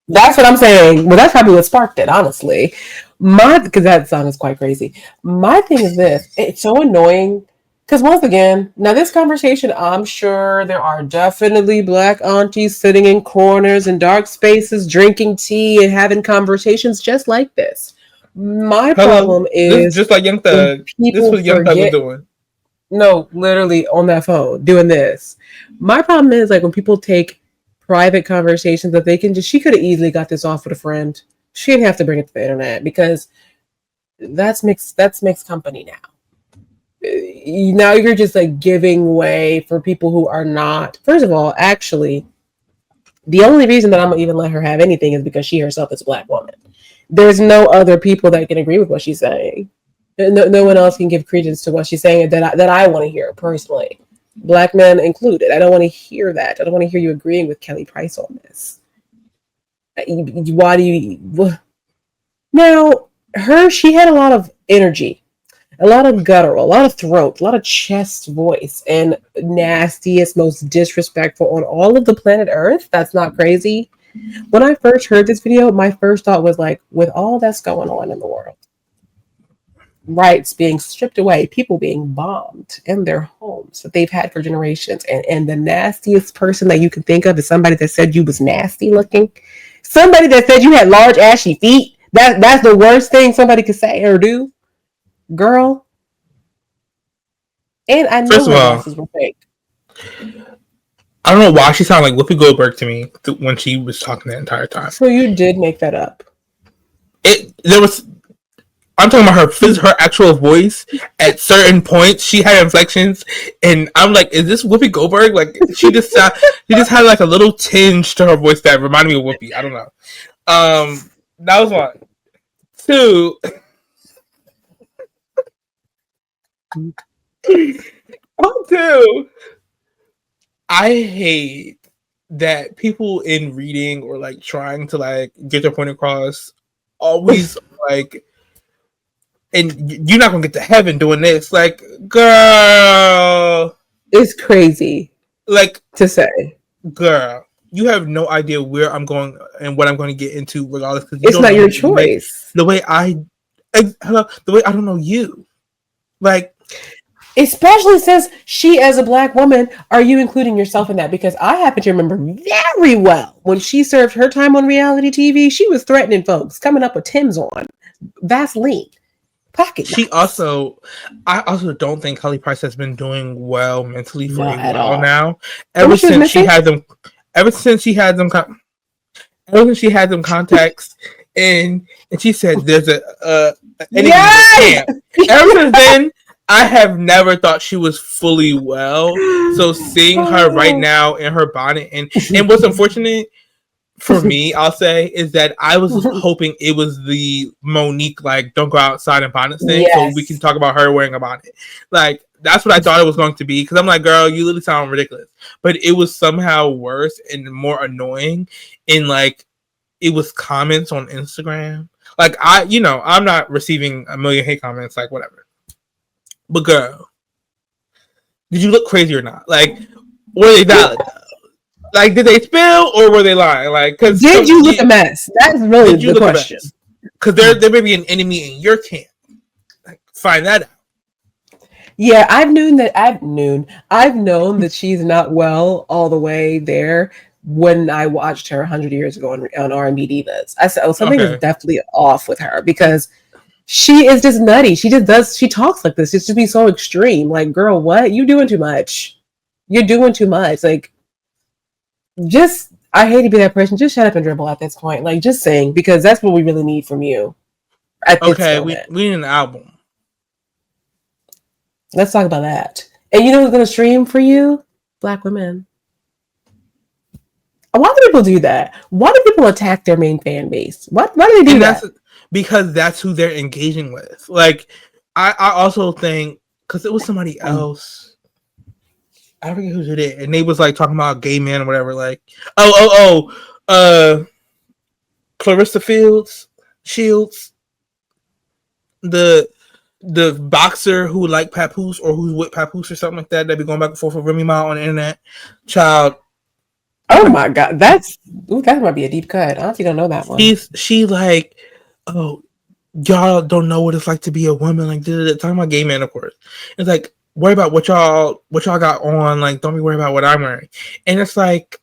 That's what I'm saying. Well, that's probably what sparked it, honestly. Because that song is quite crazy. My thing is this. It's so annoying. Because once again, now this conversation, I'm sure there are definitely Black aunties sitting in corners and dark spaces, drinking tea and having conversations just like this. My problem is... just like Young Thug. This is what Young Thug was doing. No, literally on that phone doing this. My problem is like when people take private conversations that they can just, she could have easily got this off with a friend. She didn't have to bring it to the internet because that's mixed company now. Now you're just like giving way for people who are not. First of all, actually, the only reason that I'm gonna even let her have anything is because she herself is a Black woman. There's no other people that can agree with what she's saying. No one else can give credence to what she's saying that I want to hear personally. Black men included. I don't want to hear that. I don't want to hear you agreeing with Kelly Price on this. Why do you? Now, she had a lot of energy, a lot of guttural, a lot of throat, a lot of chest voice, and nastiest, most disrespectful on all of the planet Earth. That's not crazy. When I first heard this video, my first thought was like, with all that's going on in the world, rights being stripped away, people being bombed in their homes that they've had for generations, and the nastiest person that you can think of is somebody that said you was nasty looking, somebody that said you had large ashy feet. That's the worst thing somebody could say or do, girl. And I know First her of all, glasses were fake. I don't know why she sounded like Whoopi Goldberg to me when she was talking the entire time. So you did make that up. I'm talking about her actual voice. At certain points, she had inflections, and I'm like, "Is this Whoopi Goldberg?" Like, she just had like a little tinge to her voice that reminded me of Whoopi. I don't know. That was one. Two. Two. I hate that people in reading or like trying to like get their point across always like, and you're not gonna get to heaven doing this. Like, girl, It's crazy. Like, to say, girl, you have no idea where I'm going and what I'm going to get into, regardless. It's not your choice. The way I don't know you, like. Especially since she, as a Black woman, are you including yourself in that? Because I happen to remember very well when she served her time on reality TV, she was threatening folks, coming up with Tim's on, Vaseline, pocket. I also don't think Kelly Price has been doing well mentally for a while now. Ever since she had them contacts, and she said there's a camp. Ever since then, I have never thought she was fully well. So seeing her right now in her bonnet, and what's unfortunate for me, I'll say, is that I was hoping it was the Monique, like, don't go outside in bonnets thing, so we can talk about her wearing a bonnet. Like, that's what I thought it was going to be, because I'm like, girl, you literally sound ridiculous. But it was somehow worse and more annoying in, like, it was comments on Instagram. Like, I'm not receiving a million hate comments, like, whatever. But girl, did you look crazy or not? Like, were they valid? Like, did they spill or were they lying? Like, did you look a mess? That's really the question. Because there may be an enemy in your camp. Like, find that out. Yeah, I've known that she's not well all the way there. When I watched her 100 years ago on R&B Divas, I said, "Oh, something is definitely off with her," because she is just nutty. She talks like this. It's just be so extreme. Like, girl, what? You doing too much. You're doing too much. Like, I hate to be that person. Just shut up and dribble at this point. Like, just sing, because that's what we really need from you. We need an album. Let's talk about that. And you know who's going to stream for you? Black women. Why do people do that? Why do people attack their main fan base? Why do they do that? Because that's who they're engaging with. Like, I also think, because it was somebody else, I forget who did it, and they was like talking about gay men or whatever. Like, Clarissa Shields, the boxer who liked Papoose or who's with Papoose or something like that. They be going back and forth with Remy Ma on the internet. Child. Oh my God, that might be a deep cut. I honestly don't know that one. She like, oh, y'all don't know what it's like to be a woman. Like, talking about gay men, of course. It's like, worry about what y'all got on. Like, don't be worried about what I'm wearing. And it's like,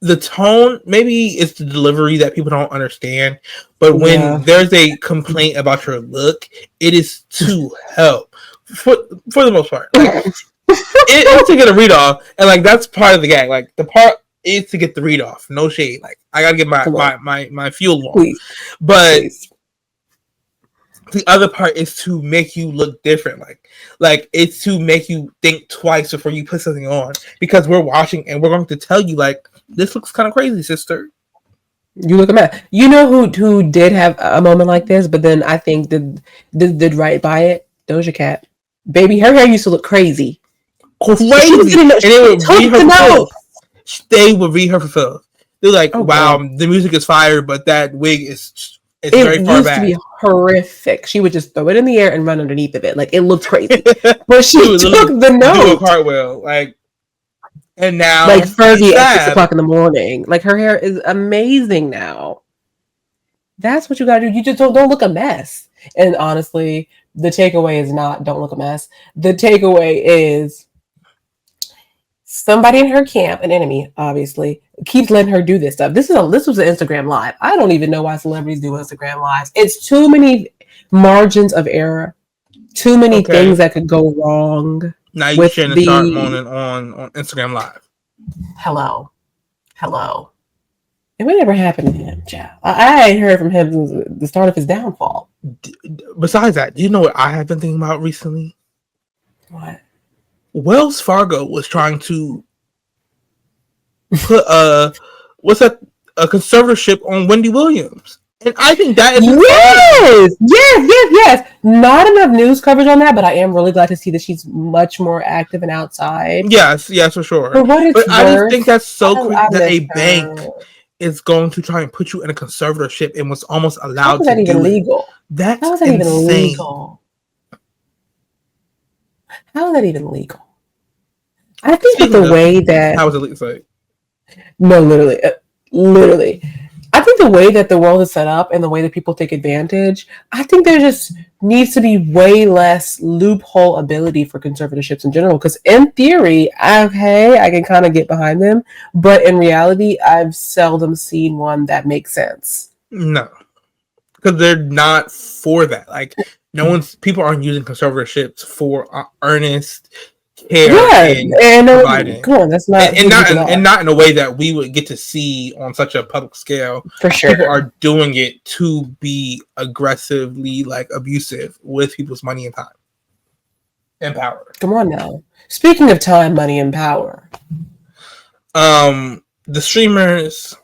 the tone, maybe it's the delivery that people don't understand. But when there's a complaint about your look, it is to help for the most part. Like, it's to get a read off, and like that's part of the gag. Like, the part is to get the read off. No shade. Like, I gotta get my fuel on. Please. But the other part is to make you look different. Like it's to make you think twice before you put something on, because we're watching and we're going to tell you, like, this looks kind of crazy, sister. You look a mess. You know who did have a moment like this, but then I think did right by it? Doja Cat. Baby, her hair used to look crazy. Crazy. And they would read her for filth. They would read her for filth. They're like, wow, the music is fire, but that wig is very far back. It used to be horrific. She would just throw it in the air and run underneath of it. Like, it looked crazy. But she took the note. Do a cartwheel. Like, and now, like Fergie at 6 o'clock in the morning. Like, her hair is amazing now. That's what you gotta do. You just don't look a mess. And honestly, the takeaway is not don't look a mess. The takeaway is somebody in her camp, an enemy, obviously, keeps letting her do this stuff. This was an Instagram live. I don't even know why celebrities do Instagram lives. It's too many margins of error. Too many things that could go wrong. Now you shouldn't start moaning on Instagram Live. Hello. And whatever happened to him, child? I ain't heard from him since the start of his downfall. Besides that, do you know what I have been thinking about recently? What? Wells Fargo was trying to put a conservatorship on Wendy Williams. And I think that is yes. Not enough news coverage on that, but I am really glad to see that she's much more active and outside. Yes, for sure. But I just think that's so crazy that a bank is going to try and put you in a conservatorship and was almost allowed to do legal? That's How is that even legal? How is that even legal? I think that the way that how was it legal? No, literally. I think the way that the world is set up and the way that people take advantage, I think there just needs to be way less loophole ability for conservatorships in general. Because in theory, I can kind of get behind them. But in reality, I've seldom seen one that makes sense. No. Because they're not for that. Like, people aren't using conservatorships for earnest care and providing. Come on, that's not and not in a way that we would get to see on such a public scale. For sure, people are doing it to be aggressively abusive with people's money and time and power. Come on now. Speaking of time, money, and power, the streamers.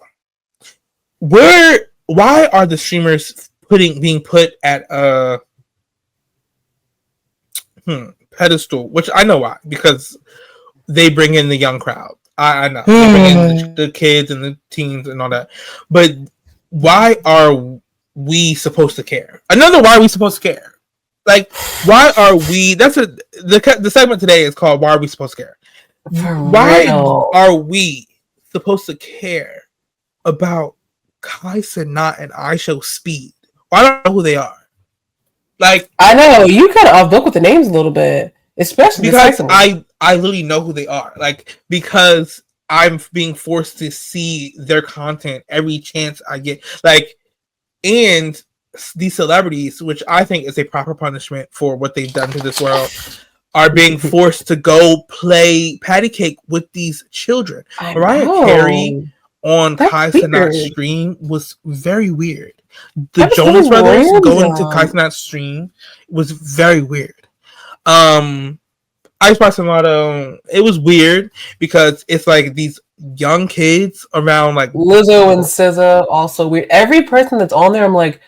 Why are the streamers being put at a pedestal, which I know why, because they bring in the young crowd. I know they bring in the kids and the teens and all that. But why are we supposed to care? Why are we supposed to care? Like, why are we? The segment today is called "Why Are We Supposed to Care?" Why are we supposed to care about Kai Cenat and Aisha Speed? I don't know who they are. Like, I know you kind of off book with the names a little bit, especially because I literally know who they are. Like, because I'm being forced to see their content every chance I get. Like, and these celebrities, which I think is a proper punishment for what they've done to this world, are being forced to go play patty cake with these children. Mariah Carey on Kai Cenat's stream was very weird. The Jonas Brothers going to Kai Cenat's stream was very weird. Ice Spice Tomato, it was weird because it's like these young kids around like Lizzo and SZA, also weird. Every person that's on there, I'm like,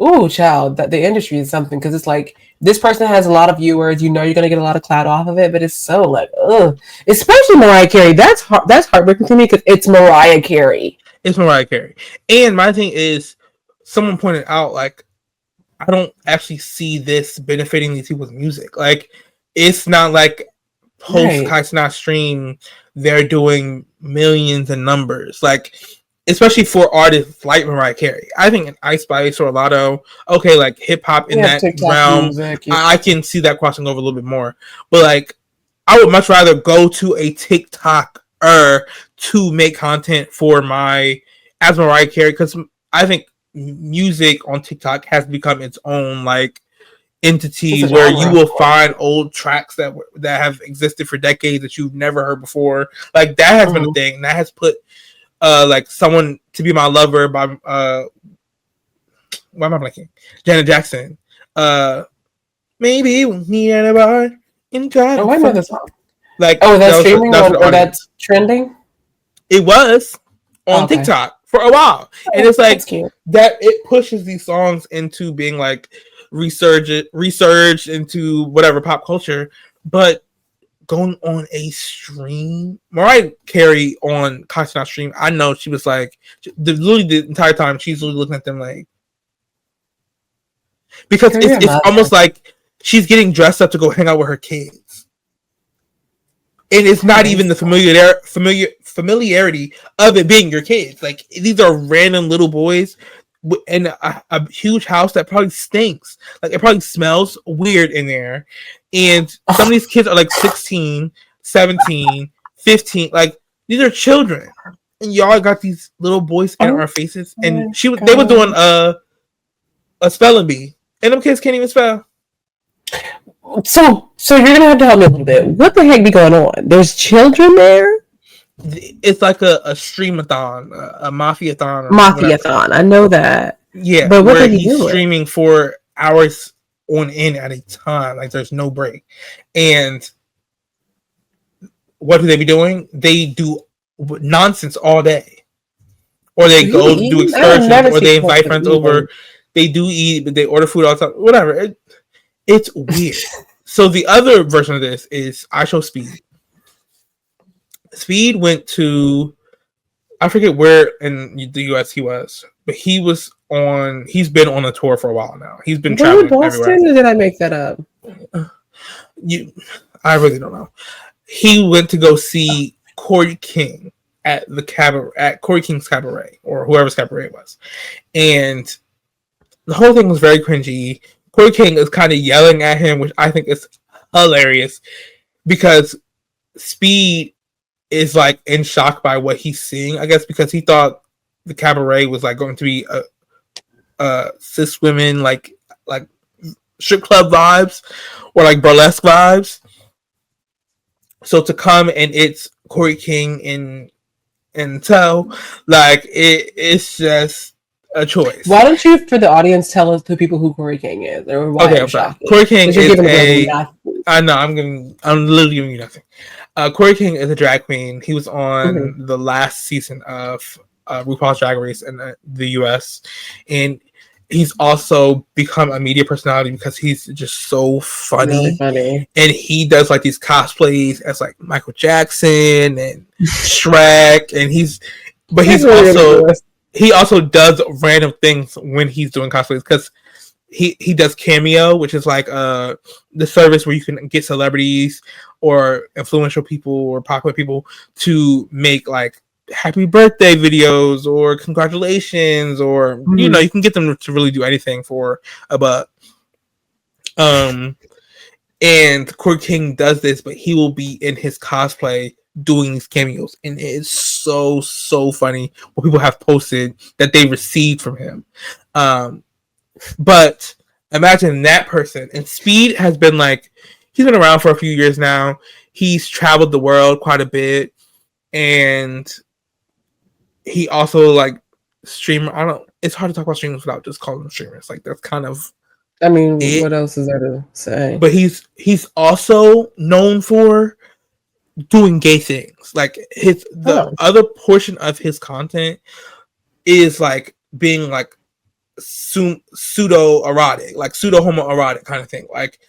ooh, child, that the industry is something, because it's like this person has a lot of viewers. You know, you're gonna get a lot of clout off of it, but it's so like, ugh. Especially Mariah Carey. That's heartbreaking to me because it's Mariah Carey. It's Mariah Carey, and my thing is, someone pointed out, like, I don't actually see this benefiting these people's music. Like, it's not like post Kai Cenat stream they're doing millions in numbers. Like, especially for artists like Mariah Carey. I think in Ice Spice or Lotto, like hip hop in that TikTok realm, music, I can see that crossing over a little bit more. But like, I would much rather go to a TikToker to make content for as Mariah Carey, because I think music on TikTok has become its own like entity where you will find old tracks that have existed for decades that you've never heard before. Like, that has been a thing that has put like Someone to Be My Lover by why am I blanking? Janet Jackson. Maybe me and a bar in drive. I know this song. Like, that's streaming or that's trending. It was on TikTok. for a while, and it's like That's cute. that. It pushes these songs into being like resurged into whatever pop culture, but going on a stream, Mariah Carey on Constant Stream. I know she was like, literally the entire time she's literally looking at them like, because it's almost like she's getting dressed up to go hang out with her kids, and it's not even the familiarity of it being your kids. Like these are random little boys in a huge house that probably stinks. Like it probably smells weird in there. And some of these kids are like 16, 17, 15. Like these are children. And y'all got these little boys in our faces. And they were doing a spelling bee. And them kids can't even spell. So you're gonna have to help me a little bit. What the heck be going on? There's children there? It's like a streamathon, a mafia-thon. Mafia-thon, I know that. Yeah, but what are you doing? Streaming for hours on end at a time, like there's no break. And what do they be doing? They do nonsense all day, or they go do excursions, or they invite friends over. They do eat, but they order food all the time. Whatever. It's weird. So the other version of this is I Show Speed. Speed went to, I forget where in the US he was, but he's been on a tour for a while now. He's been traveling everywhere. Or did I make that up? I really don't know. He went to go see Corey King at Corey King's Cabaret, or whoever's cabaret it was. And the whole thing was very cringy. Corey King is kind of yelling at him, which I think is hilarious, because Speed is like in shock by what he's seeing, I guess, because he thought the cabaret was like going to be a cis women like strip club vibes or like burlesque vibes. So to come and it's Corey King and tow, like it's just a choice. Why don't you, for the audience, tell us the people who Corey King is? Or why okay, I'm sorry. Corey King is I know I'm literally giving you nothing. Corey King is a drag queen. He was on the last season of RuPaul's Drag Race in the US, and he's also become a media personality because he's just so funny. Really. And he does like these cosplays as like Michael Jackson and Shrek, and he also does random things when he's doing cosplays, because he does Cameo, which is like the service where you can get celebrities or influential people or popular people to make like happy birthday videos or congratulations, or you know, you can get them to really do anything for a buck. And Corey King does this, but he will be in his cosplay doing these cameos, and it is so funny what people have posted that they received from him. But imagine that person. And Speed has been like, he's been around for a few years now. He's traveled the world quite a bit, and he also like streamer. It's hard to talk about streamers without just calling them streamers. Like that's kind of. I mean, what else is there to say? But he's also known for doing gay things. Like the other portion of his content is like being like pseudo erotic, like pseudo homoerotic kind of thing. Like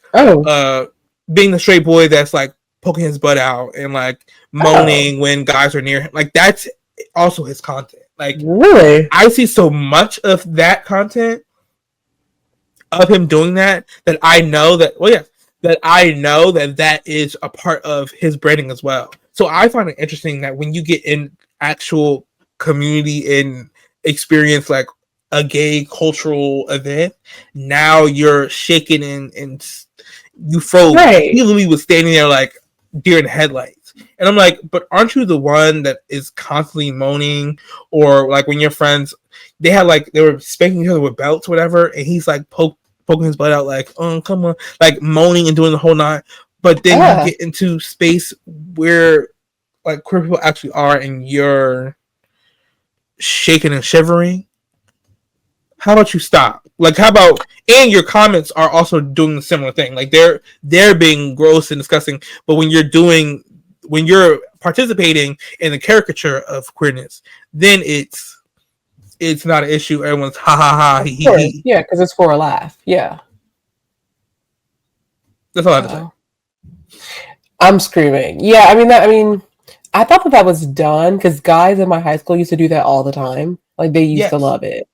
being the straight boy that's like poking his butt out and like moaning when guys are near him. Like that's also his content. Like really, I see so much of that content of him doing that I know that that is a part of his branding as well. So I find it interesting that when you get in actual community and experience like a gay cultural event, now you're shaking and you froze. Right. He literally was standing there like deer in headlights. And I'm like, but aren't you the one that is constantly moaning? Or like when your friends, they were spanking each other with belts or whatever, and he's like poking his butt out like, oh, come on, like moaning and doing the whole nine. But then you get into space where like queer people actually are, and you're shaking and shivering. How about you stop? Like, and your comments are also doing the similar thing. Like they're being gross and disgusting. But when you're participating in the caricature of queerness, then it's it's not an issue. Everyone's ha ha ha Of he course. he. Yeah, because it's for a laugh. Yeah. That's all I have to say. Uh-oh. I'm screaming. Yeah, I thought that was done because guys in my high school used to do that all the time. Like they used to Yes. love it.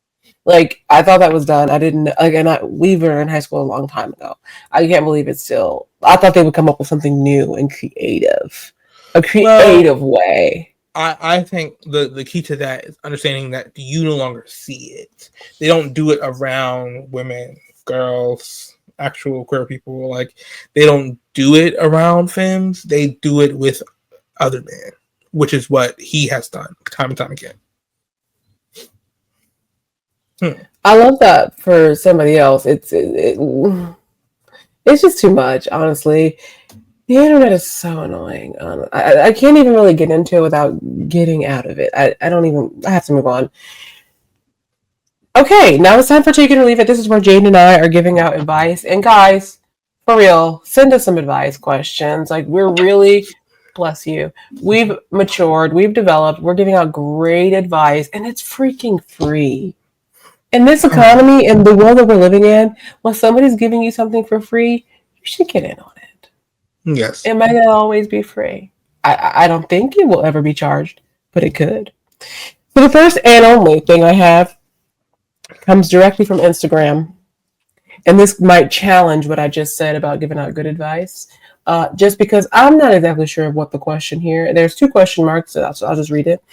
Like I thought that was done. I didn't like, and we were in high school a long time ago. I can't believe it's still. I thought they would come up with something new and creative, a creative way. I think the key to that is understanding that you no longer see it. They don't do it around women, girls, actual queer people. Like they don't do it around femmes. They do it with other men, which is what he has done time and time again. I love that for somebody else. It's just too much, honestly. The internet is so annoying. I can't even really get into it without getting out of it. I have to move on. Okay, now it's time for Take It or Leave It. This is where Jane and I are giving out advice. And guys, for real, send us some advice questions. Like, we're really, bless you, we've matured, we've developed, we're giving out great advice, and it's freaking free. In this economy, in the world that we're living in, when somebody's giving you something for free, you should get in on it. Yes. It might not always be free. I don't think it will ever be charged, but it could. So the first and only thing I have comes directly from Instagram. And this might challenge what I just said about giving out good advice. Just because I'm not exactly sure of what the question here. There's 2 question marks, so I'll just read it.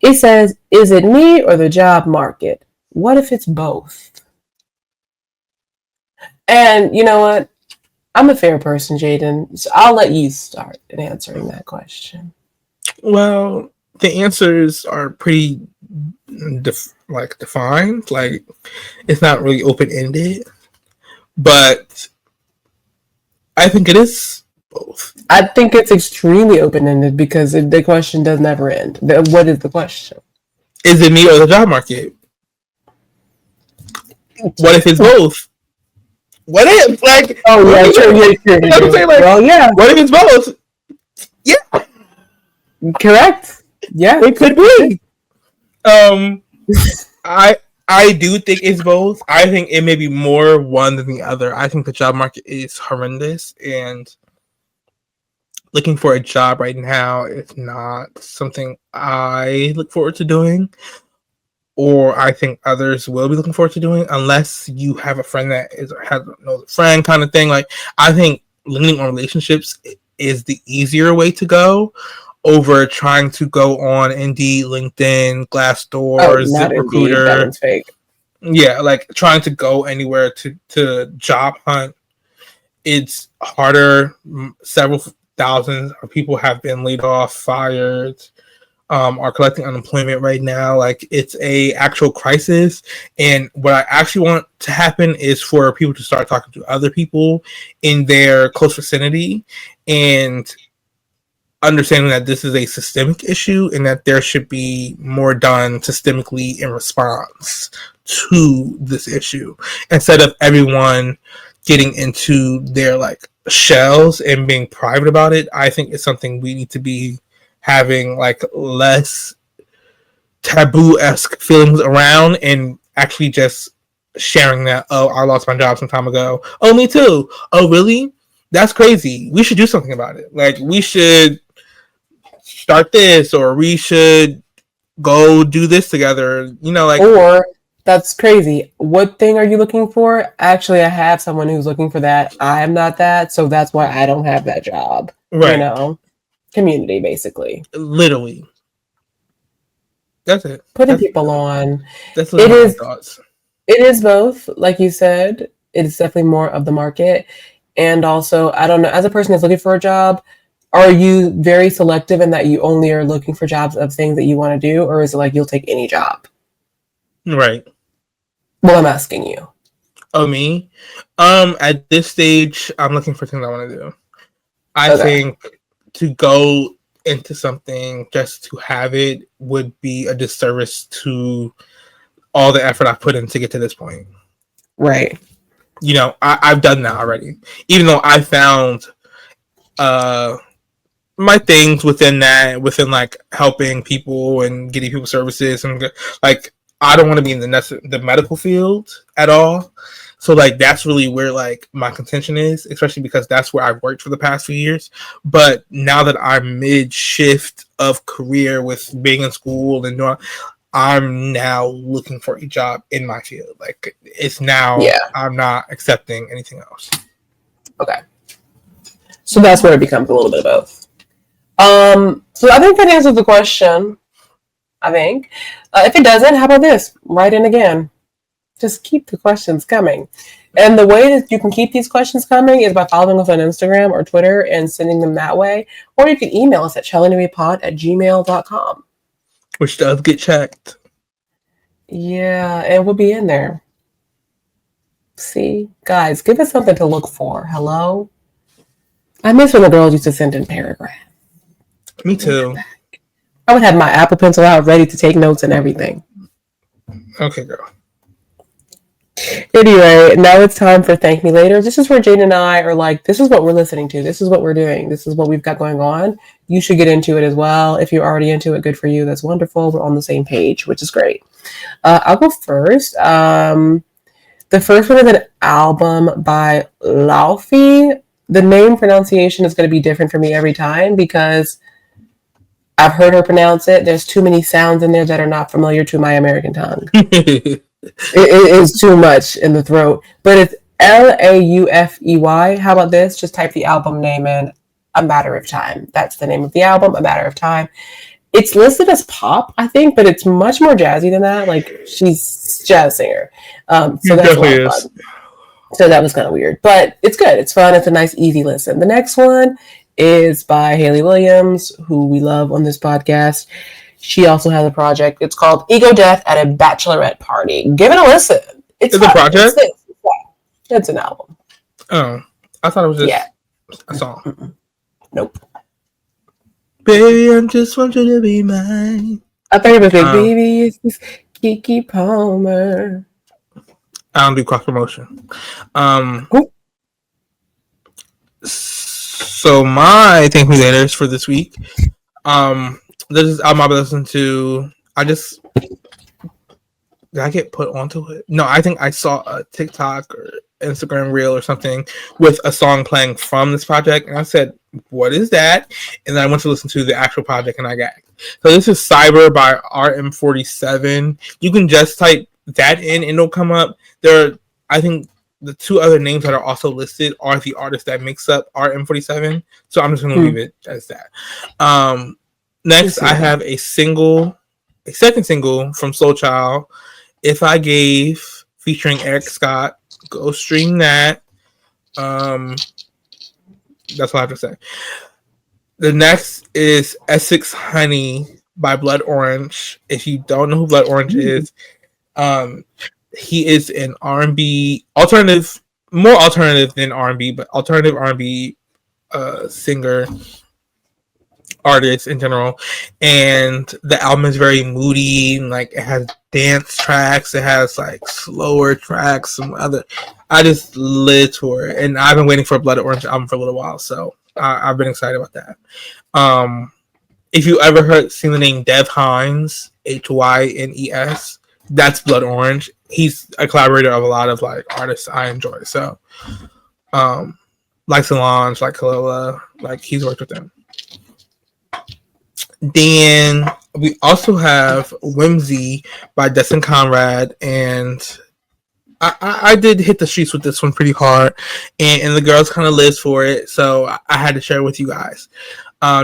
It says, is it me or the job market? What if it's both? And you know what? I'm a fair person, Jaden, so I'll let you start in answering that question. Well, the answers are pretty defined. Like it's not really open ended, but I think it is both. I think it's extremely open ended because the question does never end. What is the question? Is it me or the job market? What if it's both? What if, like, oh yeah, true. Like, well, yeah. What if it's both? Yeah, correct. Yeah, it could be. I do think it's both. I think it may be more one than the other. I think the job market is horrendous, and looking for a job right now is not something I look forward to doing. Or I think others will be looking forward to doing, unless you have a friend that has another friend kind of thing. Like I think leaning on relationships is the easier way to go over trying to go on Indeed, LinkedIn, Glassdoor, ZipRecruiter. That one's fake. Yeah, like trying to go anywhere to job hunt. It's harder. Several thousands of people have been laid off, fired. Are collecting unemployment right now. Like it's a actual crisis, and what I actually want to happen is for people to start talking to other people in their close vicinity and understanding that this is a systemic issue and that there should be more done systemically in response to this issue instead of everyone getting into their like shells and being private about it. I think it's something we need to be having like less taboo-esque feelings around and actually just sharing that, oh, I lost my job some time ago. Oh, me too. Oh, really? That's crazy. We should do something about it. Like we should start this, or we should go do this together. You know, like, or that's crazy. What thing are you looking for? Actually, I have someone who's looking for that. I am not that, so that's why I don't have that job. right. You know? Community, basically. Literally. That's it. Putting people on. That's It is. thoughts. It is both, like you said. It's definitely more of the market, and also I don't know. As a person that's looking for a job, are you very selective in that you only are looking for jobs of things that you want to do, or is it like you'll take any job? Right. Well, I'm asking you. Oh, me? At this stage, I'm looking for things I want to do. I think to go into something just to have it would be a disservice to all the effort I've put in to get to this point. Right. You know, I've done that already. Even though I found my things within like helping people and getting people services, and like I don't want to be in the medical field at all. So like that's really where like my contention is, especially because that's where I've worked for the past few years. But now that I'm mid shift of career with being in school and doing, I'm now looking for a job in my field. Like it's now, I'm not accepting anything else. Okay. So that's where it becomes a little bit of both. So I think that answers the question. I think. If it doesn't, how about this? Write in again. Just keep the questions coming. And the way that you can keep these questions coming is by following us on Instagram or Twitter and sending them that way. Or you can email us at chillinawaypod@gmail.com. Which does get checked. Yeah, and we'll be in there. See? Guys, give us something to look for. Hello? I miss when the girls used to send in paragraphs. Me too. I would have my Apple Pencil out ready to take notes and everything. Okay, girl. Anyway, now it's time for Thank Me Later. This is where Jane and I are like, this is what we're listening to. This is what we're doing. This is what we've got going on. You should get into it as well. If you're already into it, good for you. That's wonderful. We're on the same page, which is great. I'll go first. The first one is an album by Laufey. The name pronunciation is going to be different for me every time because I've heard her pronounce it. There's too many sounds in there that are not familiar to my American tongue. It is too much in the throat. But it's Laufey. How about this? Just type the album name in. A Matter of Time. That's the name of the album, A Matter of Time. It's listed as pop, I think, but it's much more jazzy than that. Like, she's a jazz singer. So that's a lot of fun. So that was kind of weird. But it's good. It's fun. It's a nice, easy listen. The next one is by Haley Williams, who we love on this podcast. She also has a project. It's called Ego Death at a Bachelorette Party. Give it a listen. It's a project? It's an album. Oh, I thought it was just a song. Mm-mm. Nope. Baby, I just want you to be mine. I thought it was like, baby, it's this Kiki Palmer. I don't do cross promotion. So my Thank Me Laters for this week. This is album I've been listening to. Did I get put onto it? No, I think I saw a TikTok or Instagram reel or something with a song playing from this project, and I said, "What is that?" And then I went to listen to the actual project, and I gagged. So this is Cyber by RM47. You can just type that in, and it'll come up. I think the two other names that are also listed are the artists that mix up RM47. So I'm just going to leave it as that. Next, I have a second single from Soul Child, If I Gave, featuring Eric Scott. Go stream that. That's all I have to say. The next is Essex Honey by Blood Orange. If you don't know who Blood Orange is, he is an R&B alternative, more alternative than R&B, but alternative R&B singer, artist in general. And the album is very moody, and like it has dance tracks, it has like slower tracks, some other. I just lived for it, and I've been waiting for a Blood Orange album for a little while, so I've been excited about that. If you ever seen the name Dev Hynes, Hynes, that's Blood Orange. He's a collaborator of a lot of like artists I enjoy. So, like Solange, like Kalila, like he's worked with them. Then we also have Whimsy by Destin Conrad, and I did hit the streets with this one pretty hard, and the girls kind of lives for it, so I had to share it with you guys.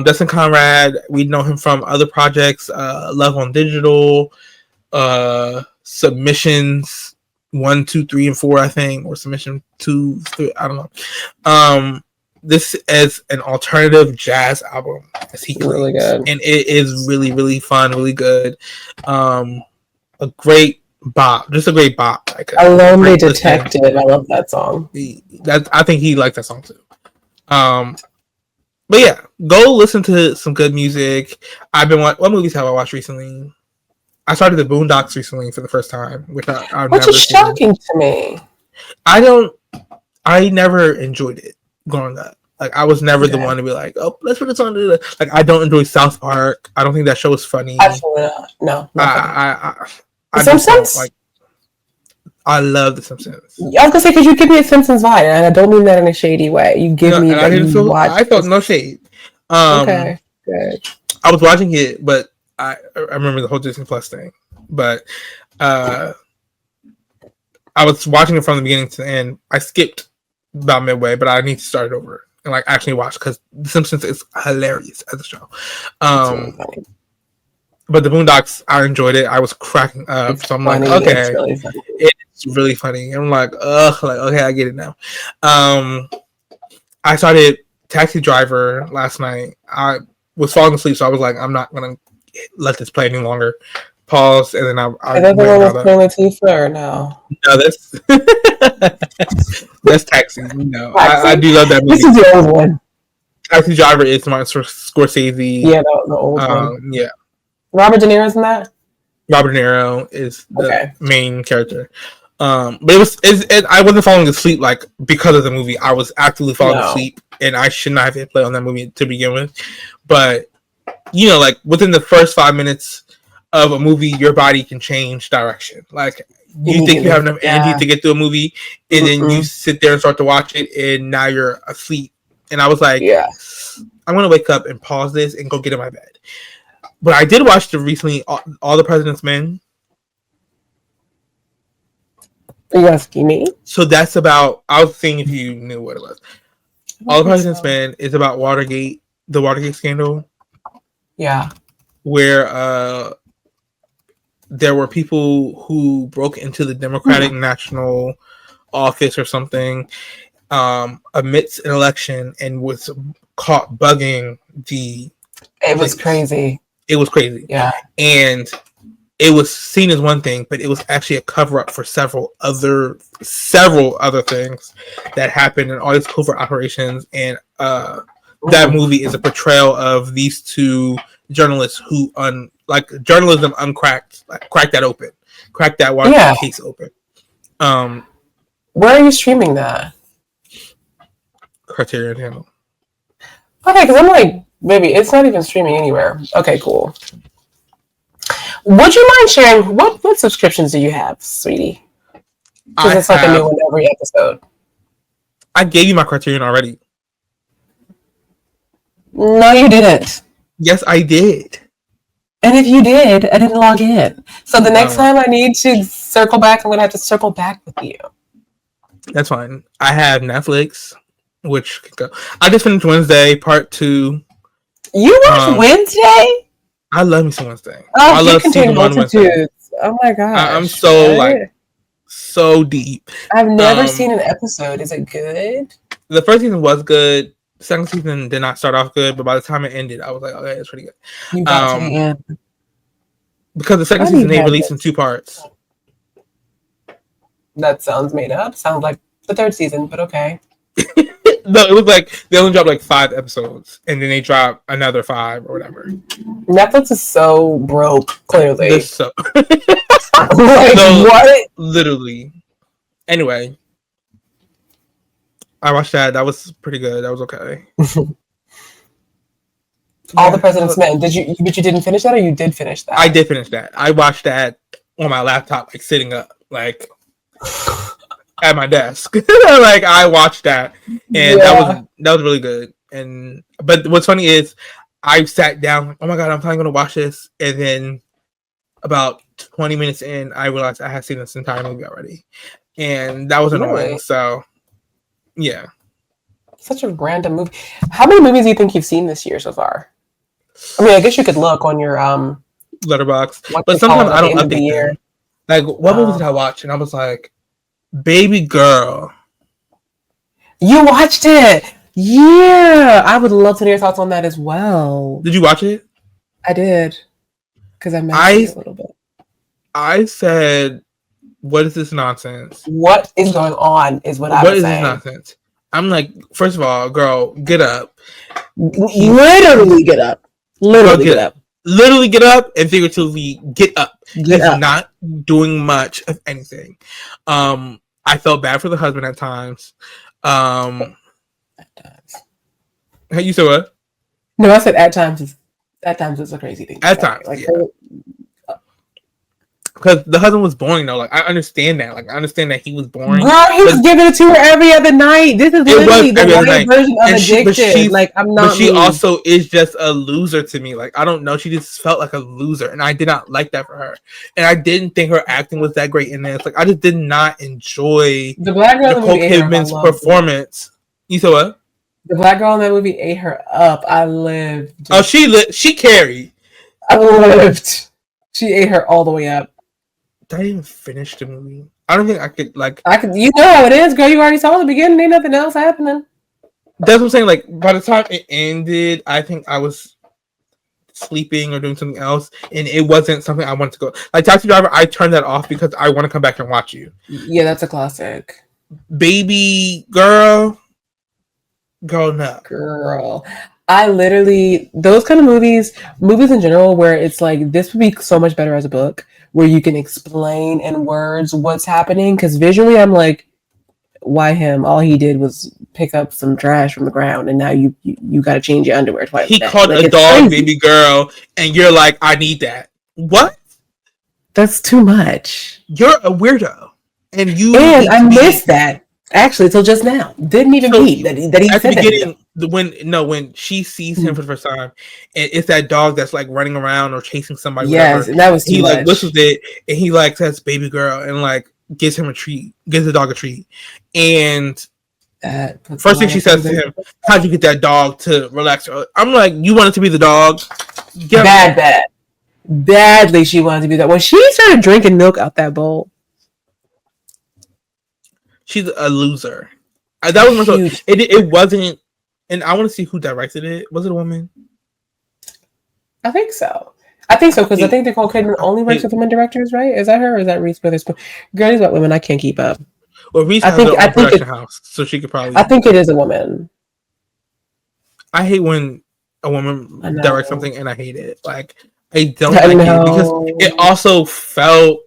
Destin Conrad, we know him from other projects, Love on Digital, Submissions 1, 2, 3, and 4, I think, or Submission 2, 3, I don't know. This is an alternative jazz album, as he claims, really good, and it is really, really fun, really good. A great bop, just a great bop. Like a Lonely Detective. I love that song. I think he liked that song too. But yeah, go listen to some good music. What movies have I watched recently? I started the Boondocks recently for the first time, which which is shocking to me. I never enjoyed it growing up. Like I was never the one to be like, oh, let's put this on. Like I don't enjoy South Park. I don't think that show is funny. Absolutely not. No. I The I just don't Simpsons? like. I love The Simpsons. I was gonna say because you give me a Simpsons vibe, and I don't mean that in a shady way. You give me And that you watch. I felt no shade. Okay, good. I was watching it, but I remember the whole Disney Plus thing. But I was watching it from the beginning to the end. I skipped about midway, but I need to start it over and like actually watch because The Simpsons is hilarious as a show. It's really funny. But the Boondocks, I enjoyed it. I was cracking up. It's So I'm funny. like, okay, It's really funny. it's really funny. I'm like, ugh, like okay, I get it now. I started Taxi Driver last night. I was falling asleep, so I was like, I'm not gonna let this play any longer. Pause, and then I Is that the went one and with got up. Queen Latifah or no? No, that's Taxi. No, Taxi? I do love that This movie. is the old one. Taxi Driver is Martin Scorsese. Yeah, the old one. Yeah. Robert De Niro's in that? Robert De Niro is the Okay. main character. But I wasn't falling asleep like because of the movie. I was actively falling asleep, and I should not have hit play on that movie to begin with. But you know, like within the first 5 minutes of a movie, your body can change direction. Like you think you have enough energy to get through a movie, and then you sit there and start to watch it, and now you're asleep. And I was like, I'm gonna wake up and pause this and go get in my bed. But I did watch recently All the President's Men. Are you asking me? So that's about. I was seeing if you knew what it was. All the President's Men is about Watergate, the Watergate scandal. Yeah. Where there were people who broke into the Democratic National Office or something amidst an election and was caught bugging the. It was crazy. It was crazy. Yeah. And it was seen as one thing, but it was actually a cover up for several other things that happened and all these covert operations. And that movie is a portrayal of these two journalists who journalism uncracked, cracked that Watergate case open. Where are you streaming that? Criterion Channel. Okay, because I'm like, maybe it's not even streaming anywhere. Okay, cool. Would you mind sharing what subscriptions do you have, sweetie? Because it's like a new one every episode. I gave you my Criterion already. No, you didn't. Yes, I did. And if you did, I didn't log in. So the next time I need to circle back, I'm going to have to circle back with you. That's fine. I have Netflix, which could go. I just finished Wednesday, part 2. You watched Wednesday? I love me some Wednesday. Oh, I love season 1 Wednesday. Oh my gosh. I'm so so deep. I've never seen an episode. Is it good? The first season was good. The second season did not start off good, but by the time it ended, I was like, okay, it's pretty good. You got to the end. Because the second season they released in 2 parts. That sounds made up. Sounds like the 3rd season, but okay. No, it was like they only dropped like 5 episodes, and then they dropped another 5 or whatever. Netflix is so broke, clearly. So, what? Literally. Anyway, I watched that. That was pretty good. That was okay. All the President's Men. But you didn't finish that, or you did finish that? I did finish that. I watched that on my laptop, like sitting up, like at my desk. Like I watched that, and that was really good. But what's funny is I sat down, like, oh my god, I'm finally gonna watch this, and then about 20 minutes in, I realized I had seen this entire movie already, and that was annoying. So, yeah, such a random movie. How many movies do you think you've seen this year so far? I mean, I guess you could look on your Letterboxd, but sometimes I don't update them. Like, what movie did I watch? And I was like, Baby Girl. You watched it? Yeah, I would love to hear your thoughts on that as well. Did you watch it? I did, because I mentioned it a little bit. I said, "What is this nonsense? What is going on?" Is what I was saying. What is this nonsense? I'm like, first of all, girl, get up. Literally get up. Literally get up. Literally get up, and figuratively get up. Get up. Not doing much of anything. I felt bad for the husband at times. At times. You said what? No, I said at times. At times it's a crazy thing. At times, like, yeah. because the husband was boring though. Like I understand that. Like I understand that he was boring. Girl, he's giving it to her every other night. This is literally the white version of Addicted. Like I'm not. But she also is just a loser to me. Like I don't know. She just felt like a loser, and I did not like that for her. And I didn't think her acting was that great in this. Like I just did not enjoy the black girl Nicole Kidman's performance. You said what? The black girl in that movie ate her up. I lived. Oh, she carried. I lived. She ate her all the way up. I didn't even finish the movie. I don't think I could like. You know how it is, girl. You already saw the beginning. Ain't nothing else happening. That's what I'm saying. Like by the time it ended, I think I was sleeping or doing something else, and it wasn't something I wanted to go. Like Taxi Driver, I turned that off because I want to come back and watch you. Yeah, that's a classic. Baby girl, no. Girl. I literally, those kind of movies in general, where it's like, this would be so much better as a book, where you can explain in words what's happening. Because visually, I'm like, why him? All he did was pick up some trash from the ground, and now you got to change your underwear twice. He called a dog baby girl, and you're like, I need that. What? That's too much. You're a weirdo, and I missed that. Actually, till just now, didn't even meet that he at said the beginning. That. When she sees him for the first time, and it's that dog that's like running around or chasing somebody. Yes, whatever, and that was too he much. Like whistles it, and he like says "baby girl" and like gives him a treat, gives the dog a treat, and first thing she says to him, "How'd you get that dog to relax?" I'm like, "You wanted to be the dog." Badly, she wanted to be that. When she started drinking milk out that bowl. She's a loser. That was my thought. It wasn't, and I want to see who directed it. Was it a woman? I think so because I think Nicole Kidman only works with women directors, right? Is that her or is that Reese Witherspoon? Girl, these white women, I can't keep up. Well, Reese has her own production house, so she could probably. I think it is a woman. I hate when a woman directs something and I hate it. Like I don't like it because it also felt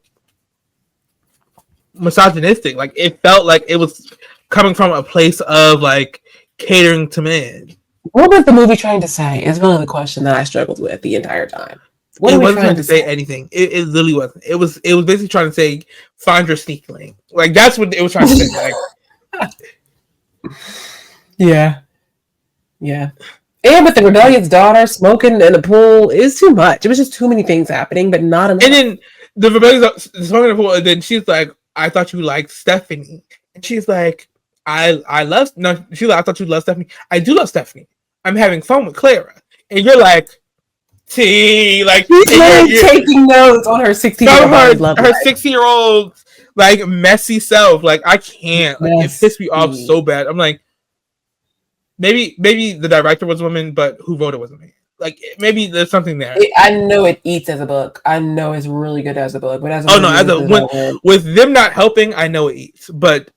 misogynistic. Like it felt like it was coming from a place of like catering to men. What was the movie trying to say is really the question that I struggled with the entire time. It wasn't trying to say anything. It literally wasn't. It was basically trying to say find your sneak link. Like that's what it was trying to say. Like yeah. And with the rebellious daughter smoking in the pool is too much. It was just too many things happening, but not enough. And then the rebellious smoking in the pool, and then she's like, I thought you liked Stephanie. And she's like, I thought you loved Stephanie. I do love Stephanie. I'm having fun with Clara. And you're like, T, like she's taking notes on her 16-year-old her 16-year-old like messy self. Like I can't. Like, it pissed me off so bad. I'm like, maybe the director was a woman, but who wrote it was a man. Like maybe there's something there. I know it eats as a book. I know it's really good as a book, but with them not helping, I know it eats. But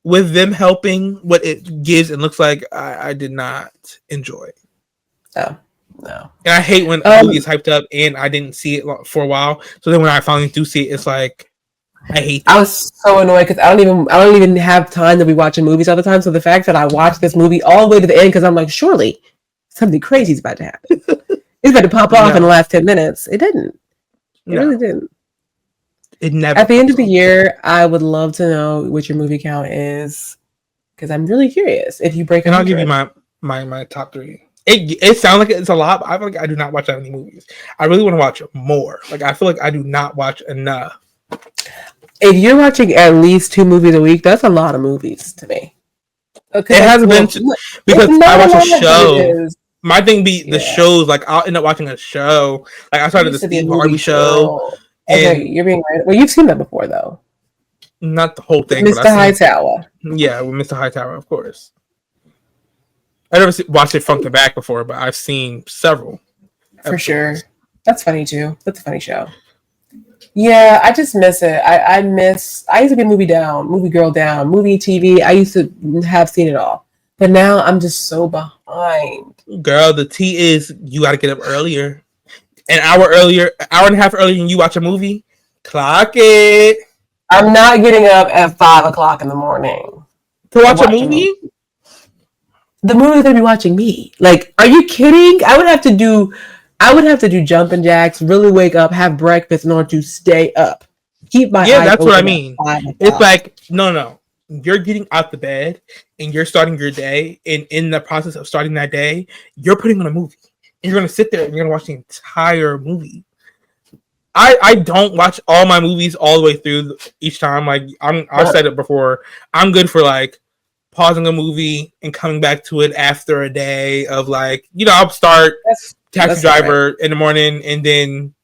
with them helping, what it gives and looks like, I did not enjoy. No. And I hate when a movie is hyped up and I didn't see it for a while. So then when I finally do see it, it's like I hate that. I was so annoyed because I don't even have time to be watching movies all the time. So the fact that I watched this movie all the way to the end because I'm like, surely something crazy is about to happen. It's about to pop off in the last 10 minutes. It didn't. It really didn't. It never. At the end of the year, I would love to know what your movie count is because I'm really curious. If you break, and I'll give you my top 3. It sounds like it's a lot, but I feel like I do not watch that many movies. I really want to watch more. Like I feel like I do not watch enough. If you're watching at least 2 movies a week, that's a lot of movies to me. Okay, it hasn't been because I watch a show. My thing be the shows. Like I'll end up watching a show. Like I started the Steve Harvey show. Okay, you're being right. Well, you've seen that before, though. Not the whole thing. Mr. Hightower. Yeah, with Mr. Hightower, of course. I never watched it front to back before, but I've seen several. For sure. That's funny, too. That's a funny show. Yeah, I just miss it. I used to be movie girl down, movie, TV. I used to have seen it all. But now I'm just so behind. Girl, the tea is you got to get up earlier. An hour and a half earlier than you watch a movie. Clock it. I'm not getting up at 5 o'clock in the morning. To watch a movie? The movie's gonna be watching me. Like, are you kidding? I would have to do jumping jacks, really wake up, have breakfast in order to stay up keep my Yeah, eyes that's what I open at mean. 5 It's o'clock. like no. You're getting out the bed and you're starting your day, and in the process of starting that day, you're putting on a movie. And you're gonna sit there and you're gonna watch the entire movie. I don't watch all my movies all the way through each time. Like I've said it before. I'm good for like pausing a movie and coming back to it after a day of like, I'll start Taxi Driver in the morning and then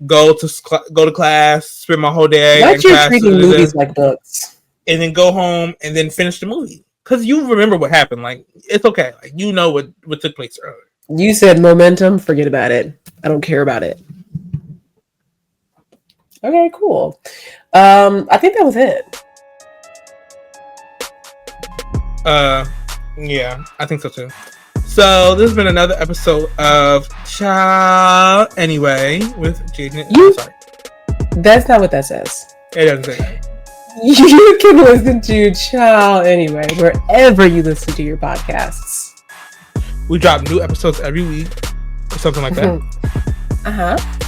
go to class, spend my whole day Why in you class, treating movies like books? and then go home and then finish the movie because you remember what happened. Like it's okay. Like what took place earlier. You said momentum. Forget about it. I don't care about it. Okay, cool. I think that was it. Yeah, I think so too. So this has been another episode of Ciao Anyway with Jaden. Sorry, that's not what that says. It doesn't say that. You can listen to Ciao Anyway wherever you listen to your podcasts. We drop new episodes every week or something like that.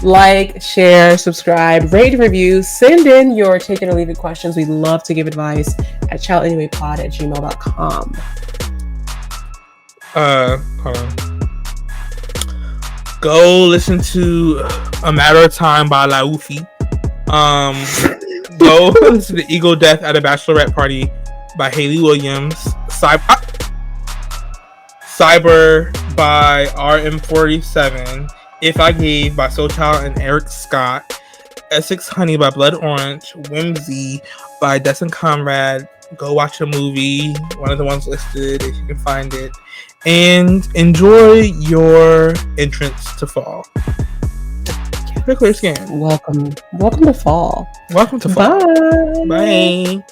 Like, share, subscribe, rate, review, send in your take it or leave it questions. We love to give advice at childanywaypod@gmail.com. Hold on. Go listen to A Matter of Time by La Ufi. Go listen to Ego Death at a Bachelorette Party by Haley Williams. Cyber by RM47. If I Gave by Soul Child and Eric Scott. Essex Honey by Blood Orange. Whimsy by Destin Conrad. Go watch a movie. One of the ones listed if you can find it. And enjoy your entrance to fall. Clear scan. Welcome to fall. Welcome to fall. Bye. Bye.